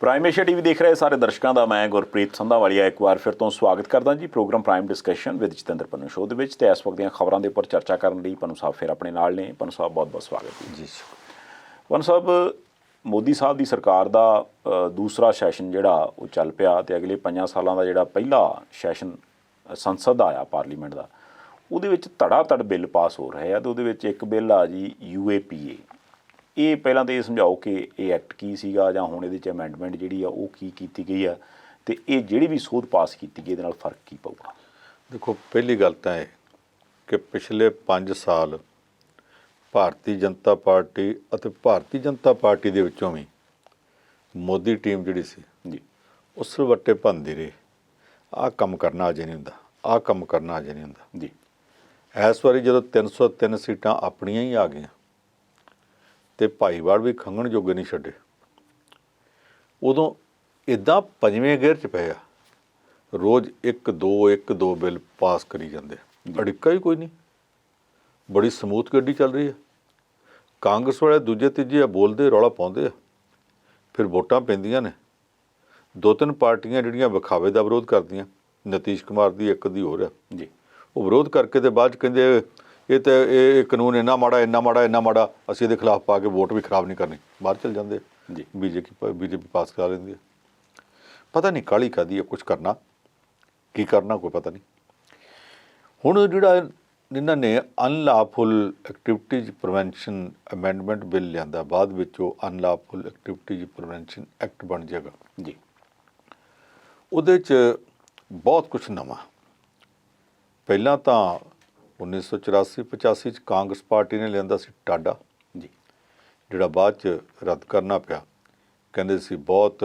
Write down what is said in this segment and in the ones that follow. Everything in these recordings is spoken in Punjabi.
ਪ੍ਰਾਈਮ ਏਸ਼ੀਆ ਟੀਵੀ ਦੇਖ ਰਹੇ ਸਾਰੇ ਦਰਸ਼ਕਾਂ ਦਾ ਮੈਂ ਗੁਰਪ੍ਰੀਤ ਸੰਧਾਵਾਲੀਆ ਇੱਕ ਵਾਰ ਫਿਰ ਤੋਂ ਸਵਾਗਤ ਕਰਦਾ ਜੀ program prime discussion with Jatinder Pannu show ਦੇ ਵਿੱਚ। ਤੇ ਇਸ ਵਕਤ ਦੀਆਂ ਖਬਰਾਂ ਦੇ ਉੱਪਰ ਚਰਚਾ ਕਰਨ ਲਈ ਪੰਨੂ ਸਾਹਿਬ ਫਿਰ ਆਪਣੇ ਨਾਲ ਨੇ। ਪੰਨੂ ਸਾਹਿਬ ਬਹੁਤ ਬਹੁਤ ਸਵਾਗਤ ਜੀ। ਪੰਨੂ ਸਾਹਿਬ, ਮੋਦੀ ਸਾਹਿਬ ਦੀ ਸਰਕਾਰ ਦਾ ਦੂਸਰਾ ਸੈਸ਼ਨ ਜਿਹੜਾ ਉਹ ਚੱਲ ਪਿਆ ਤੇ ਅਗਲੇ 5 ਸਾਲਾਂ ਦਾ ਜਿਹੜਾ ਪਹਿਲਾ ਸੈਸ਼ਨ ਸੰਸਦ ਦਾ ਆਇਆ ਪਾਰਲੀਮੈਂਟ ਦਾ, ਉਹਦੇ ਵਿੱਚ ਧੜਾ ਧੜ ਬਿੱਲ ਪਾਸ ਹੋ ਰਹੇ ਆ। ਤੇ ਉਹਦੇ ਵਿੱਚ ਇੱਕ ਬਿੱਲ ਆ ਜੀ UAPA। ਇਹ ਪਹਿਲਾਂ ਤਾਂ ਇਹ ਸਮਝਾਓ ਕਿ ਇਹ ਐਕਟ ਕੀ ਸੀਗਾ ਜਾਂ ਹੁਣ ਇਹਦੇ 'ਚ ਅਮੈਂਡਮੈਂਟ ਜਿਹੜੀ ਆ ਉਹ ਕੀ ਕੀਤੀ ਗਈ ਆ, ਤੇ ਇਹ ਜਿਹੜੀ ਵੀ ਸੋਧ ਪਾਸ ਕੀਤੀ ਗਈ ਇਹਦੇ ਨਾਲ ਫਰਕ ਕੀ ਪਊਗਾ? ਦੇਖੋ, ਪਹਿਲੀ ਗੱਲ ਤਾਂ ਇਹ ਕਿ ਪਿਛਲੇ 5 ਸਾਲ ਭਾਰਤੀ ਜਨਤਾ ਪਾਰਟੀ ਅਤੇ ਭਾਰਤੀ ਜਨਤਾ ਪਾਰਟੀ ਦੇ ਵਿੱਚੋਂ ਵੀ ਮੋਦੀ ਟੀਮ ਜਿਹੜੀ ਸੀ ਜੀ ਉਸ ਵੱਟੇ ਭੰਨਦੀ ਰਹੀ। ਆਹ ਕੰਮ ਕਰਨਾ ਅਜੇ ਨਹੀਂ ਹੁੰਦਾ, ਆਹ ਕੰਮ ਕਰਨਾ ਅਜੇ ਨਹੀਂ ਹੁੰਦਾ ਜੀ। ਇਸ ਵਾਰੀ ਜਦੋਂ 303 ਸੀਟਾਂ ਆਪਣੀਆਂ ਹੀ ਆ ਗਈਆਂ ਤੇ ਭਾਈਵਾਲ ਵੀ ਖੰਘਣ ਜੋਗੇ ਨਹੀਂ ਛੱਡੇ, ਉਦੋਂ ਇੱਦਾਂ 5ਵੇਂ ਗੇਅਰ 'ਚ ਪਏ ਆ। ਰੋਜ਼ ਇੱਕ ਦੋ ਬਿੱਲ ਪਾਸ ਕਰੀ ਜਾਂਦੇ, ਅੜਿੱਕਾ ਹੀ ਕੋਈ ਨਹੀਂ। ਬੜੀ ਸਮੂਥ ਗੱਡੀ ਚੱਲ ਰਹੀ ਹੈ। ਕਾਂਗਰਸ ਵਾਲੇ ਦੂਜੇ ਤੀਜੇ ਆ ਬੋਲਦੇ, ਰੌਲਾ ਪਾਉਂਦੇ ਆ, ਫਿਰ ਵੋਟਾਂ ਪੈਂਦੀਆਂ ਨੇ। 2-3 ਪਾਰਟੀਆਂ ਜਿਹੜੀਆਂ ਵਿਖਾਵੇ ਦਾ ਵਿਰੋਧ ਕਰਦੀਆਂ, ਨਤੀਸ਼ ਕੁਮਾਰ ਦੀ ਇੱਕ ਦੀ ਹੋ ਰਿਹਾ ਜੀ, ਉਹ ਵਿਰੋਧ ਕਰਕੇ ਤੇ ਬਾਅਦ 'ਚ ਕਹਿੰਦੇ ਇਹ ਕਾਨੂੰਨ ਇੰਨਾ ਮਾੜਾ, ਅਸੀਂ ਇਹਦੇ ਖਿਲਾਫ ਪਾ ਕੇ ਵੋਟ ਵੀ ਖਰਾਬ ਨਹੀਂ ਕਰਨੀ, ਬਾਹਰ ਚਲ ਜਾਂਦੇ ਜੀ। ਬੀਜੇਪੀ ਪਾਸ ਕਰਾ ਲੈਂਦੀ ਹੈ। ਪਤਾ ਨਹੀਂ ਕਾਹਲੀ ਕਾਹਦੀ ਹੈ, ਕੁਛ ਕਰਨਾ ਕੀ ਕਰਨਾ ਕੋਈ ਪਤਾ ਨਹੀਂ। ਹੁਣ ਜਿਹੜਾ ਇਹਨਾਂ ਨੇ ਅਨਲਾਫੁਲ ਐਕਟੀਵਿਟੀਜ਼ ਪ੍ਰੀਵੈਂਸ਼ਨ ਅਮੈਂਡਮੈਂਟ ਬਿੱਲ ਲਿਆਂਦਾ, ਬਾਅਦ ਵਿੱਚ ਉਹ ਅਨਲਾਫੁਲ ਐਕਟੀਵਿਟੀਜ਼ ਪ੍ਰੀਵੈਂਸ਼ਨ ਐਕਟ ਬਣ ਜਾਏਗਾ ਜੀ। ਉਹਦੇ 'ਚ ਬਹੁਤ ਕੁਛ ਨਵਾਂ। ਪਹਿਲਾਂ ਤਾਂ 1984-85 'ਚ ਕਾਂਗਰਸ ਪਾਰਟੀ ਨੇ ਲਿਆਂਦਾ ਸੀ ਟਾਡਾ ਜੀ, ਜਿਹੜਾ ਬਾਅਦ 'ਚ ਰੱਦ ਕਰਨਾ ਪਿਆ। ਕਹਿੰਦੇ ਸੀ ਬਹੁਤ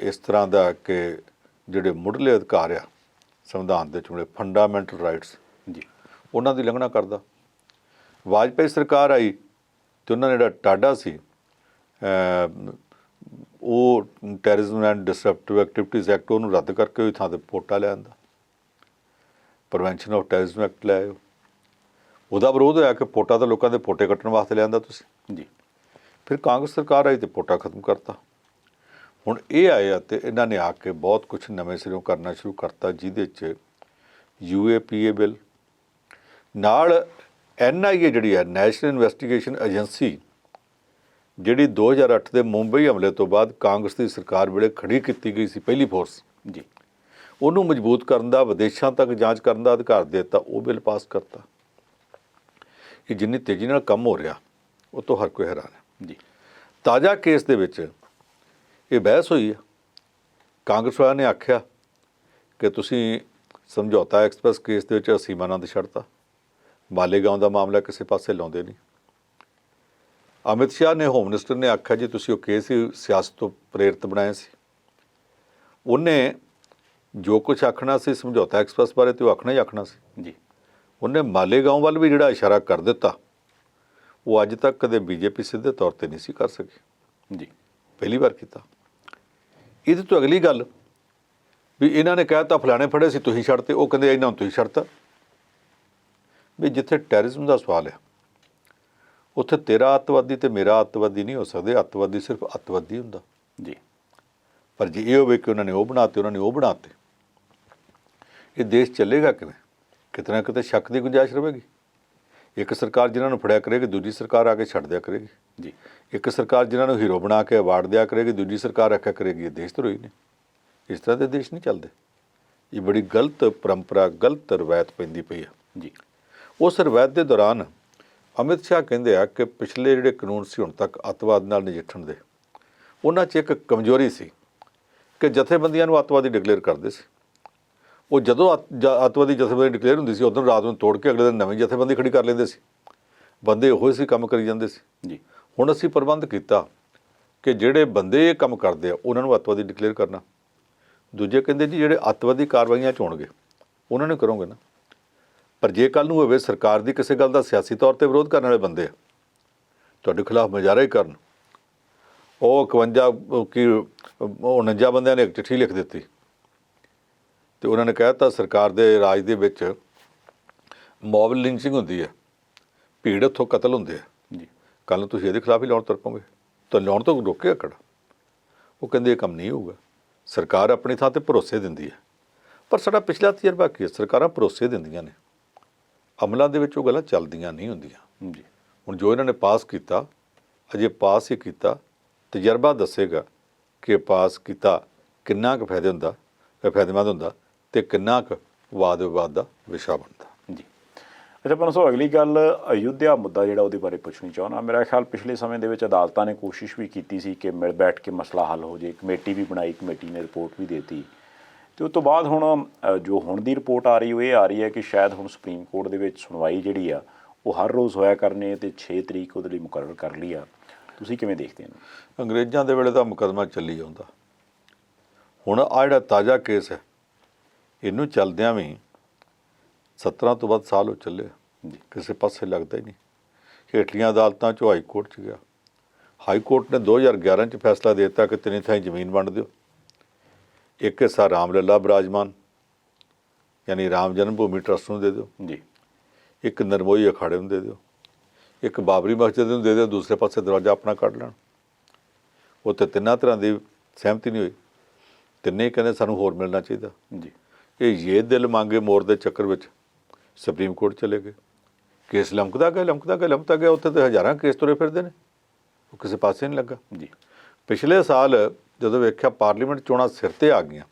ਇਸ ਤਰ੍ਹਾਂ ਦਾ ਕਿ ਜਿਹੜੇ ਮੁੱਢਲੇ ਅਧਿਕਾਰ ਆ ਸੰਵਿਧਾਨ ਦੇ ਚੁਣੇ ਫੰਡਾਮੈਂਟਲ ਰਾਈਟਸ ਜੀ, ਉਹਨਾਂ ਦੀ ਉਲੰਘਣਾ ਕਰਦਾ। ਵਾਜਪਾਈ ਸਰਕਾਰ ਆਈ ਅਤੇ ਉਹਨਾਂ ਨੇ ਜਿਹੜਾ ਟਾਡਾ ਸੀ ਉਹ ਟੈਰਰਿਜ਼ਮ ਐਂਡ ਡਿਸਰਪਟਿਵ ਐਕਟੀਵਿਟੀਜ਼ ਐਕਟ ਉਹਨੂੰ ਰੱਦ ਕਰਕੇ ਉਹਦੀ ਥਾਂ 'ਤੇ ਪੋਟਾ ਲਿਆਂਦਾ, ਪ੍ਰੀਵੈਂਸ਼ਨ ਆਫ ਟੈਰਰਿਜ਼ਮ ਐਕਟ ਲੈ ਆਇਓ। ਉਹਦਾ ਵਿਰੋਧ ਹੋਇਆ ਕਿ ਪੋਟਾ ਤਾਂ ਲੋਕਾਂ ਦੇ ਪੋਟੇ ਕੱਟਣ ਵਾਸਤੇ ਲਿਆਂਦਾ ਤੁਸੀਂ ਜੀ। ਫਿਰ ਕਾਂਗਰਸ ਸਰਕਾਰ ਆਈ ਅਤੇ ਪੋਟਾ ਖਤਮ ਕਰਤਾ। ਹੁਣ ਇਹ ਆਏ ਆ ਅਤੇ ਇਹਨਾਂ ਨੇ ਆ ਕੇ ਬਹੁਤ ਕੁਛ ਨਵੇਂ ਸਿਰੋਂ ਕਰਨਾ ਸ਼ੁਰੂ ਕਰਤਾ, ਜਿਹਦੇ 'ਚ UAPA ਬਿੱਲ ਨਾਲ NIA ਜਿਹੜੀ ਹੈ ਨੈਸ਼ਨਲ ਇਨਵੈਸਟੀਗੇਸ਼ਨ ਏਜੰਸੀ, ਜਿਹੜੀ 2008 ਦੇ ਮੁੰਬਈ ਹਮਲੇ ਤੋਂ ਬਾਅਦ ਕਾਂਗਰਸ ਦੀ ਸਰਕਾਰ ਵੇਲੇ ਖੜੀ ਕੀਤੀ ਗਈ ਸੀ, ਪਹਿਲੀ ਫੋਰਸ ਜੀ, ਉਹਨੂੰ ਮਜ਼ਬੂਤ ਕਰਨ ਦਾ, ਵਿਦੇਸ਼ਾਂ ਤੱਕ ਜਾਂਚ ਕਰਨ ਦਾ ਅਧਿਕਾਰ ਦੇ ਦਿੱਤਾ। ਉਹ ਬਿੱਲ ਪਾਸ ਕਰਤਾ। ਇਹ ਜਿੰਨੀ ਤੇਜ਼ੀ ਨਾਲ ਕੰਮ ਹੋ ਰਿਹਾ ਉਹ ਤੋਂ ਹਰ ਕੋਈ ਹੈਰਾਨ ਹੈ ਜੀ। ਤਾਜ਼ਾ ਕੇਸ ਦੇ ਵਿੱਚ ਇਹ ਬਹਿਸ ਹੋਈ ਹੈ। ਕਾਂਗਰਸ ਵਾਲਿਆਂ ਨੇ ਆਖਿਆ ਕਿ ਤੁਸੀਂ ਸਮਝੌਤਾ ਐਕਸਪ੍ਰੈਸ ਕੇਸ ਦੇ ਵਿੱਚ ਅਸੀਮਾਨੰਦ ਛੱਡਤਾ, ਮਾਲੇਗਾਂਵ ਦਾ ਮਾਮਲਾ ਕਿਸੇ ਪਾਸੇ ਲਾਉਂਦੇ ਨਹੀਂ। ਅਮਿਤ ਸ਼ਾਹ ਨੇ, ਹੋਮ ਮਿਨਿਸਟਰ ਨੇ ਆਖਿਆ ਜੀ ਤੁਸੀਂ ਉਹ ਕੇਸ ਹੀ ਸਿਆਸਤ ਤੋਂ ਪ੍ਰੇਰਿਤ ਬਣਾਏ ਸੀ। ਉਹਨੇ ਜੋ ਕੁਛ ਆਖਣਾ ਸੀ ਸਮਝੌਤਾ ਐਕਸਪ੍ਰੈਸ ਬਾਰੇ ਤੇ ਉਹ ਆਖਣਾ ਹੀ ਆਖਣਾ ਸੀ ਜੀ। ਉਹਨੇ ਮਾਲੇਗਾਂਵ ਵੱਲ ਵੀ ਜਿਹੜਾ ਇਸ਼ਾਰਾ ਕਰ ਦਿੱਤਾ, ਉਹ ਅੱਜ ਤੱਕ ਕਦੇ ਬੀਜੇਪੀ ਸਿੱਧੇ ਤੌਰ 'ਤੇ ਨਹੀਂ ਸੀ ਕਰ ਸਕੀ ਜੀ, ਪਹਿਲੀ ਵਾਰ ਕੀਤਾ। ਇਹਦੇ ਤੋਂ ਅਗਲੀ ਗੱਲ ਵੀ ਇਹਨਾਂ ਨੇ ਕਹਿ ਤਾ ਫਲਾਣੇ ਫੜੇ ਸੀ ਤੁਸੀਂ ਛੱਡਤੇ, ਉਹ ਕਹਿੰਦੇ ਇਹਨਾਂ ਨੂੰ ਤੁਸੀਂ ਛੱਡਤਾ। ਵੀ ਜਿੱਥੇ ਟੈਰਰਿਜ਼ਮ ਦਾ ਸਵਾਲ ਹੈ ਉੱਥੇ ਤੇਰਾ ਅੱਤਵਾਦੀ ਤੇ ਮੇਰਾ ਅੱਤਵਾਦੀ ਨਹੀਂ ਹੋ ਸਕਦੇ। ਅੱਤਵਾਦੀ ਸਿਰਫ ਅੱਤਵਾਦੀ ਹੁੰਦਾ ਜੀ। ਪਰ ਜੇ ਇਹ ਹੋਵੇ ਕਿ ਉਹਨਾਂ ਨੇ ਉਹ ਬਣਾਤੇ, ਉਹਨਾਂ ਨੇ ਉਹ ਬਣਾਤੇ, ਇਹ ਦੇਸ਼ ਚੱਲੇਗਾ ਕਿਵੇਂ? ਕਿਤੇ ਨਾ ਕਿਤੇ ਸ਼ੱਕ ਦੀ ਗੁੰਜਾਇਸ਼ ਰਹੇਗੀ। ਇੱਕ ਸਰਕਾਰ ਜਿਨ੍ਹਾਂ ਨੂੰ ਫੜਿਆ ਕਰੇਗੀ, ਦੂਜੀ ਸਰਕਾਰ ਆ ਕੇ ਛੱਡ ਦਿਆ ਕਰੇਗੀ ਜੀ। ਇੱਕ ਸਰਕਾਰ ਜਿਨ੍ਹਾਂ ਨੂੰ ਹੀਰੋ ਬਣਾ ਕੇ ਅਵਾਰਡ ਦਿਆ ਕਰੇਗੀ, ਦੂਜੀ ਸਰਕਾਰ ਆਖਿਆ ਕਰੇਗੀ ਇਹ ਦੇਸ਼ ਧਰੋਹੀ ਨੇ। ਇਸ ਤਰ੍ਹਾਂ ਦੇ ਦੇਸ਼ ਨਹੀਂ ਚੱਲਦੇ। ਇਹ ਬੜੀ ਗਲਤ ਪਰੰਪਰਾ, ਗਲਤ ਰਵਾਇਤ ਪੈਂਦੀ ਪਈ ਹੈ ਜੀ। ਉਸ ਰਵਾਇਤ ਦੇ ਦੌਰਾਨ ਅਮਿਤ ਸ਼ਾਹ ਕਹਿੰਦੇ ਆ ਕਿ ਪਿਛਲੇ ਜਿਹੜੇ ਕਾਨੂੰਨ ਸੀ ਹੁਣ ਤੱਕ ਅੱਤਵਾਦ ਨਾਲ ਨਜਿੱਠਣ ਦੇ, ਉਹਨਾਂ 'ਚ ਇੱਕ ਕਮਜ਼ੋਰੀ ਸੀ ਕਿ ਜਥੇਬੰਦੀਆਂ ਨੂੰ ਅੱਤਵਾਦੀ ਡਿਕਲੇਅਰ ਕਰਦੇ ਸੀ। ਉਹ ਜਦੋਂ ਅੱਤਵਾਦੀ ਜਥੇਬੰਦੀ ਡਿਕਲੇਅਰ ਹੁੰਦੀ ਸੀ ਉਦੋਂ ਰਾਤ ਨੂੰ ਤੋੜ ਕੇ ਅਗਲੇ ਦਿਨ ਨਵੀਂ ਜਥੇਬੰਦੀ ਖੜੀ ਕਰ ਲੈਂਦੇ ਸੀ। ਬੰਦੇ ਉਹੀ ਸੀ ਕੰਮ ਕਰੀ ਜਾਂਦੇ ਸੀ ਜੀ। ਹੁਣ ਅਸੀਂ ਪ੍ਰਬੰਧ ਕੀਤਾ ਕਿ ਜਿਹੜੇ ਬੰਦੇ ਇਹ ਕੰਮ ਕਰਦੇ ਆ ਉਹਨਾਂ ਨੂੰ ਅੱਤਵਾਦੀ ਡਿਕਲੇਅਰ ਕਰਨਾ। ਦੂਜੇ ਕਹਿੰਦੇ ਜੀ ਜਿਹੜੇ ਅੱਤਵਾਦੀ ਕਾਰਵਾਈਆਂ 'ਚ ਹੋਣਗੇ ਉਹਨਾਂ ਨੂੰ ਕਰੋਗੇ ਨਾ, ਪਰ ਜੇ ਕੱਲ੍ਹ ਨੂੰ ਹੋਵੇ ਸਰਕਾਰ ਦੀ ਕਿਸੇ ਗੱਲ ਦਾ ਸਿਆਸੀ ਤੌਰ 'ਤੇ ਵਿਰੋਧ ਕਰਨ ਵਾਲੇ ਬੰਦੇ ਆ ਤੁਹਾਡੇ ਖਿਲਾਫ ਮੁਜ਼ਾਹਰਾ ਹੀ ਕਰਨ, ਉਹ 49 ਬੰਦਿਆਂ ਨੇ ਇੱਕ ਚਿੱਠੀ ਲਿਖ ਦਿੱਤੀ ਅਤੇ ਉਹਨਾਂ ਨੇ ਕਹਿ ਦਿੱਤਾ ਸਰਕਾਰ ਦੇ ਰਾਜ ਦੇ ਵਿੱਚ ਮੌਬ ਲਿੰਚਿੰਗ ਹੁੰਦੀ ਹੈ, ਭੀੜ ਉੱਥੋਂ ਕਤਲ ਹੁੰਦੇ ਆ ਜੀ, ਕੱਲ੍ਹ ਨੂੰ ਤੁਸੀਂ ਇਹਦੇ ਖਿਲਾਫ ਹੀ ਲਾਉਣ ਤੁਰ ਪਓਗੇ ਤਾਂ ਲਾਉਣ ਤੋਂ ਰੋਕਿਆ ਕਿਹੜਾ? ਉਹ ਕਹਿੰਦੇ ਇਹ ਕੰਮ ਨਹੀਂ ਹੋਊਗਾ। ਸਰਕਾਰ ਆਪਣੀ ਥਾਂ ਤੇ ਭਰੋਸੇ ਦਿੰਦੀ ਹੈ, ਪਰ ਸਾਡਾ ਪਿਛਲਾ ਤਜਰਬਾ ਕੀ ਹੈ, ਸਰਕਾਰਾਂ ਭਰੋਸੇ ਦਿੰਦੀਆਂ ਨੇ, ਅਮਲਾਂ ਦੇ ਵਿੱਚ ਉਹ ਗੱਲਾਂ ਚੱਲਦੀਆਂ ਨਹੀਂ ਹੁੰਦੀਆਂ ਜੀ। ਹੁਣ ਜੋ ਇਹਨਾਂ ਨੇ ਪਾਸ ਕੀਤਾ, ਅਜੇ ਪਾਸ ਹੀ ਕੀਤਾ, ਤਜਰਬਾ ਦੱਸੇਗਾ ਕਿ ਪਾਸ ਕੀਤਾ ਕਿੰਨਾ ਕੁ ਫਾਇਦੇਮੰਦ ਹੁੰਦਾ ਤੇ ਕਿੰਨਾ ਕੁ ਵਾਦ ਵਿਵਾਦ ਦਾ ਵਿਸ਼ਾ ਬਣਦਾ ਜੀ। ਅੱਛਾ ਪੰਨੂ ਸਾਹਿਬ, ਅਗਲੀ ਗੱਲ ਅਯੁੱਧਿਆ ਮੁੱਦਾ ਜਿਹੜਾ ਉਹਦੇ ਬਾਰੇ ਪੁੱਛਣੀ ਚਾਹੁੰਦਾ। ਮੇਰਾ ਖਿਆਲ ਪਿਛਲੇ ਸਮੇਂ ਦੇ ਵਿੱਚ ਅਦਾਲਤਾਂ ਨੇ ਕੋਸ਼ਿਸ਼ ਵੀ ਕੀਤੀ ਸੀ ਕਿ ਮਿਲ ਬੈਠ ਕੇ ਮਸਲਾ ਹੱਲ ਹੋ ਜੇ, ਕਮੇਟੀ ਵੀ ਬਣਾਈ, ਕਮੇਟੀ ਨੇ ਰਿਪੋਰਟ ਵੀ ਦਿੱਤੀ, ਤੇ ਉਸ ਤੋਂ ਬਾਅਦ ਹੁਣ ਜੋ ਹੁਣ ਦੀ ਰਿਪੋਰਟ ਆ ਰਹੀ ਉਹ ਇਹ ਆ ਰਹੀ ਹੈ ਕਿ ਸ਼ਾਇਦ ਹੁਣ ਸੁਪਰੀਮ ਕੋਰਟ ਦੇ ਵਿੱਚ ਸੁਣਵਾਈ ਜਿਹੜੀ ਆ ਉਹ ਹਰ ਰੋਜ਼ ਹੋਇਆ ਕਰਨੀ ਤੇ 6 ਤਰੀਕ ਉਹਦੇ ਲਈ ਮੁਕਰਰ ਕਰ ਲਈ ਆ। ਤੁਸੀਂ ਕਿਵੇਂ ਦੇਖਦੇ ਹੋ? ਅੰਗਰੇਜ਼ਾਂ ਦੇ ਵੇਲੇ ਦਾ ਮੁਕੱਦਮਾ ਚੱਲੀ ਜਾਂਦਾ, ਹੁਣ ਆ ਜਿਹੜਾ ਤਾਜ਼ਾ ਕੇਸ ਹੈ ਇਹਨੂੰ ਚੱਲਦਿਆਂ ਵੀ 17 ਤੋਂ ਵੱਧ ਸਾਲ ਹੋ ਚੱਲੇ, ਕਿਸੇ ਪਾਸੇ ਲੱਗਦਾ ਹੀ ਨਹੀਂ। ਹੇਠਲੀਆਂ ਅਦਾਲਤਾਂ 'ਚੋਂ ਹਾਈ ਕੋਰਟ 'ਚ ਗਿਆ, ਹਾਈ ਕੋਰਟ ਨੇ 2011 'ਚ ਫੈਸਲਾ ਦੇ ਦਿੱਤਾ ਕਿ 3 ਥਾਈਂ ਜ਼ਮੀਨ ਵੰਡ ਦਿਓ, ਇੱਕ ਹਿੱਸਾ ਰਾਮ ਲੱਲਾ ਬਰਾਜਮਾਨ ਯਾਨੀ ਰਾਮ ਜਨਮ ਭੂਮੀ ਟਰਸਟ ਨੂੰ ਦੇ ਦਿਓ ਜੀ, ਇੱਕ ਇੱਕ ਨਰਮੋਈ ਅਖਾੜੇ ਨੂੰ ਦੇ ਦਿਓ, ਇੱਕ ਬਾਬਰੀ ਮਸਜਿਦ ਨੂੰ ਦੇ ਦਿਓ, ਦੂਸਰੇ ਪਾਸੇ ਦਰਵਾਜ਼ਾ ਆਪਣਾ ਕੱਢ ਲੈਣ। ਉੱਥੇ ਤਿੰਨਾਂ ਤਰ੍ਹਾਂ ਦੀ ਸਹਿਮਤੀ ਨਹੀਂ ਹੋਈ, ਤਿੰਨੇ ਹੀ ਕਹਿੰਦੇ ਸਾਨੂੰ ਹੋਰ ਮਿਲਣਾ ਚਾਹੀਦਾ ਜੀ। ਇਹ ਦਿਲ ਮੰਗੇ ਮੋਰ ਦੇ ਚੱਕਰ ਵਿੱਚ ਸੁਪਰੀਮ ਕੋਰਟ ਚਲੇ ਗਏ, ਕੇਸ ਲਮਕਦਾ ਗਿਆ, ਉੱਥੇ ਤਾਂ ਹਜ਼ਾਰਾਂ ਕੇਸ ਤੁਰੇ ਫਿਰਦੇ ਨੇ, ਉਹ ਕਿਸੇ ਪਾਸੇ ਨਹੀਂ ਲੱਗਾ ਜੀ। ਪਿਛਲੇ ਸਾਲ ਜਦੋਂ ਵੇਖਿਆ ਪਾਰਲੀਮੈਂਟ ਚੋਣਾਂ ਸਿਰ 'ਤੇ ਆ ਗਈਆਂ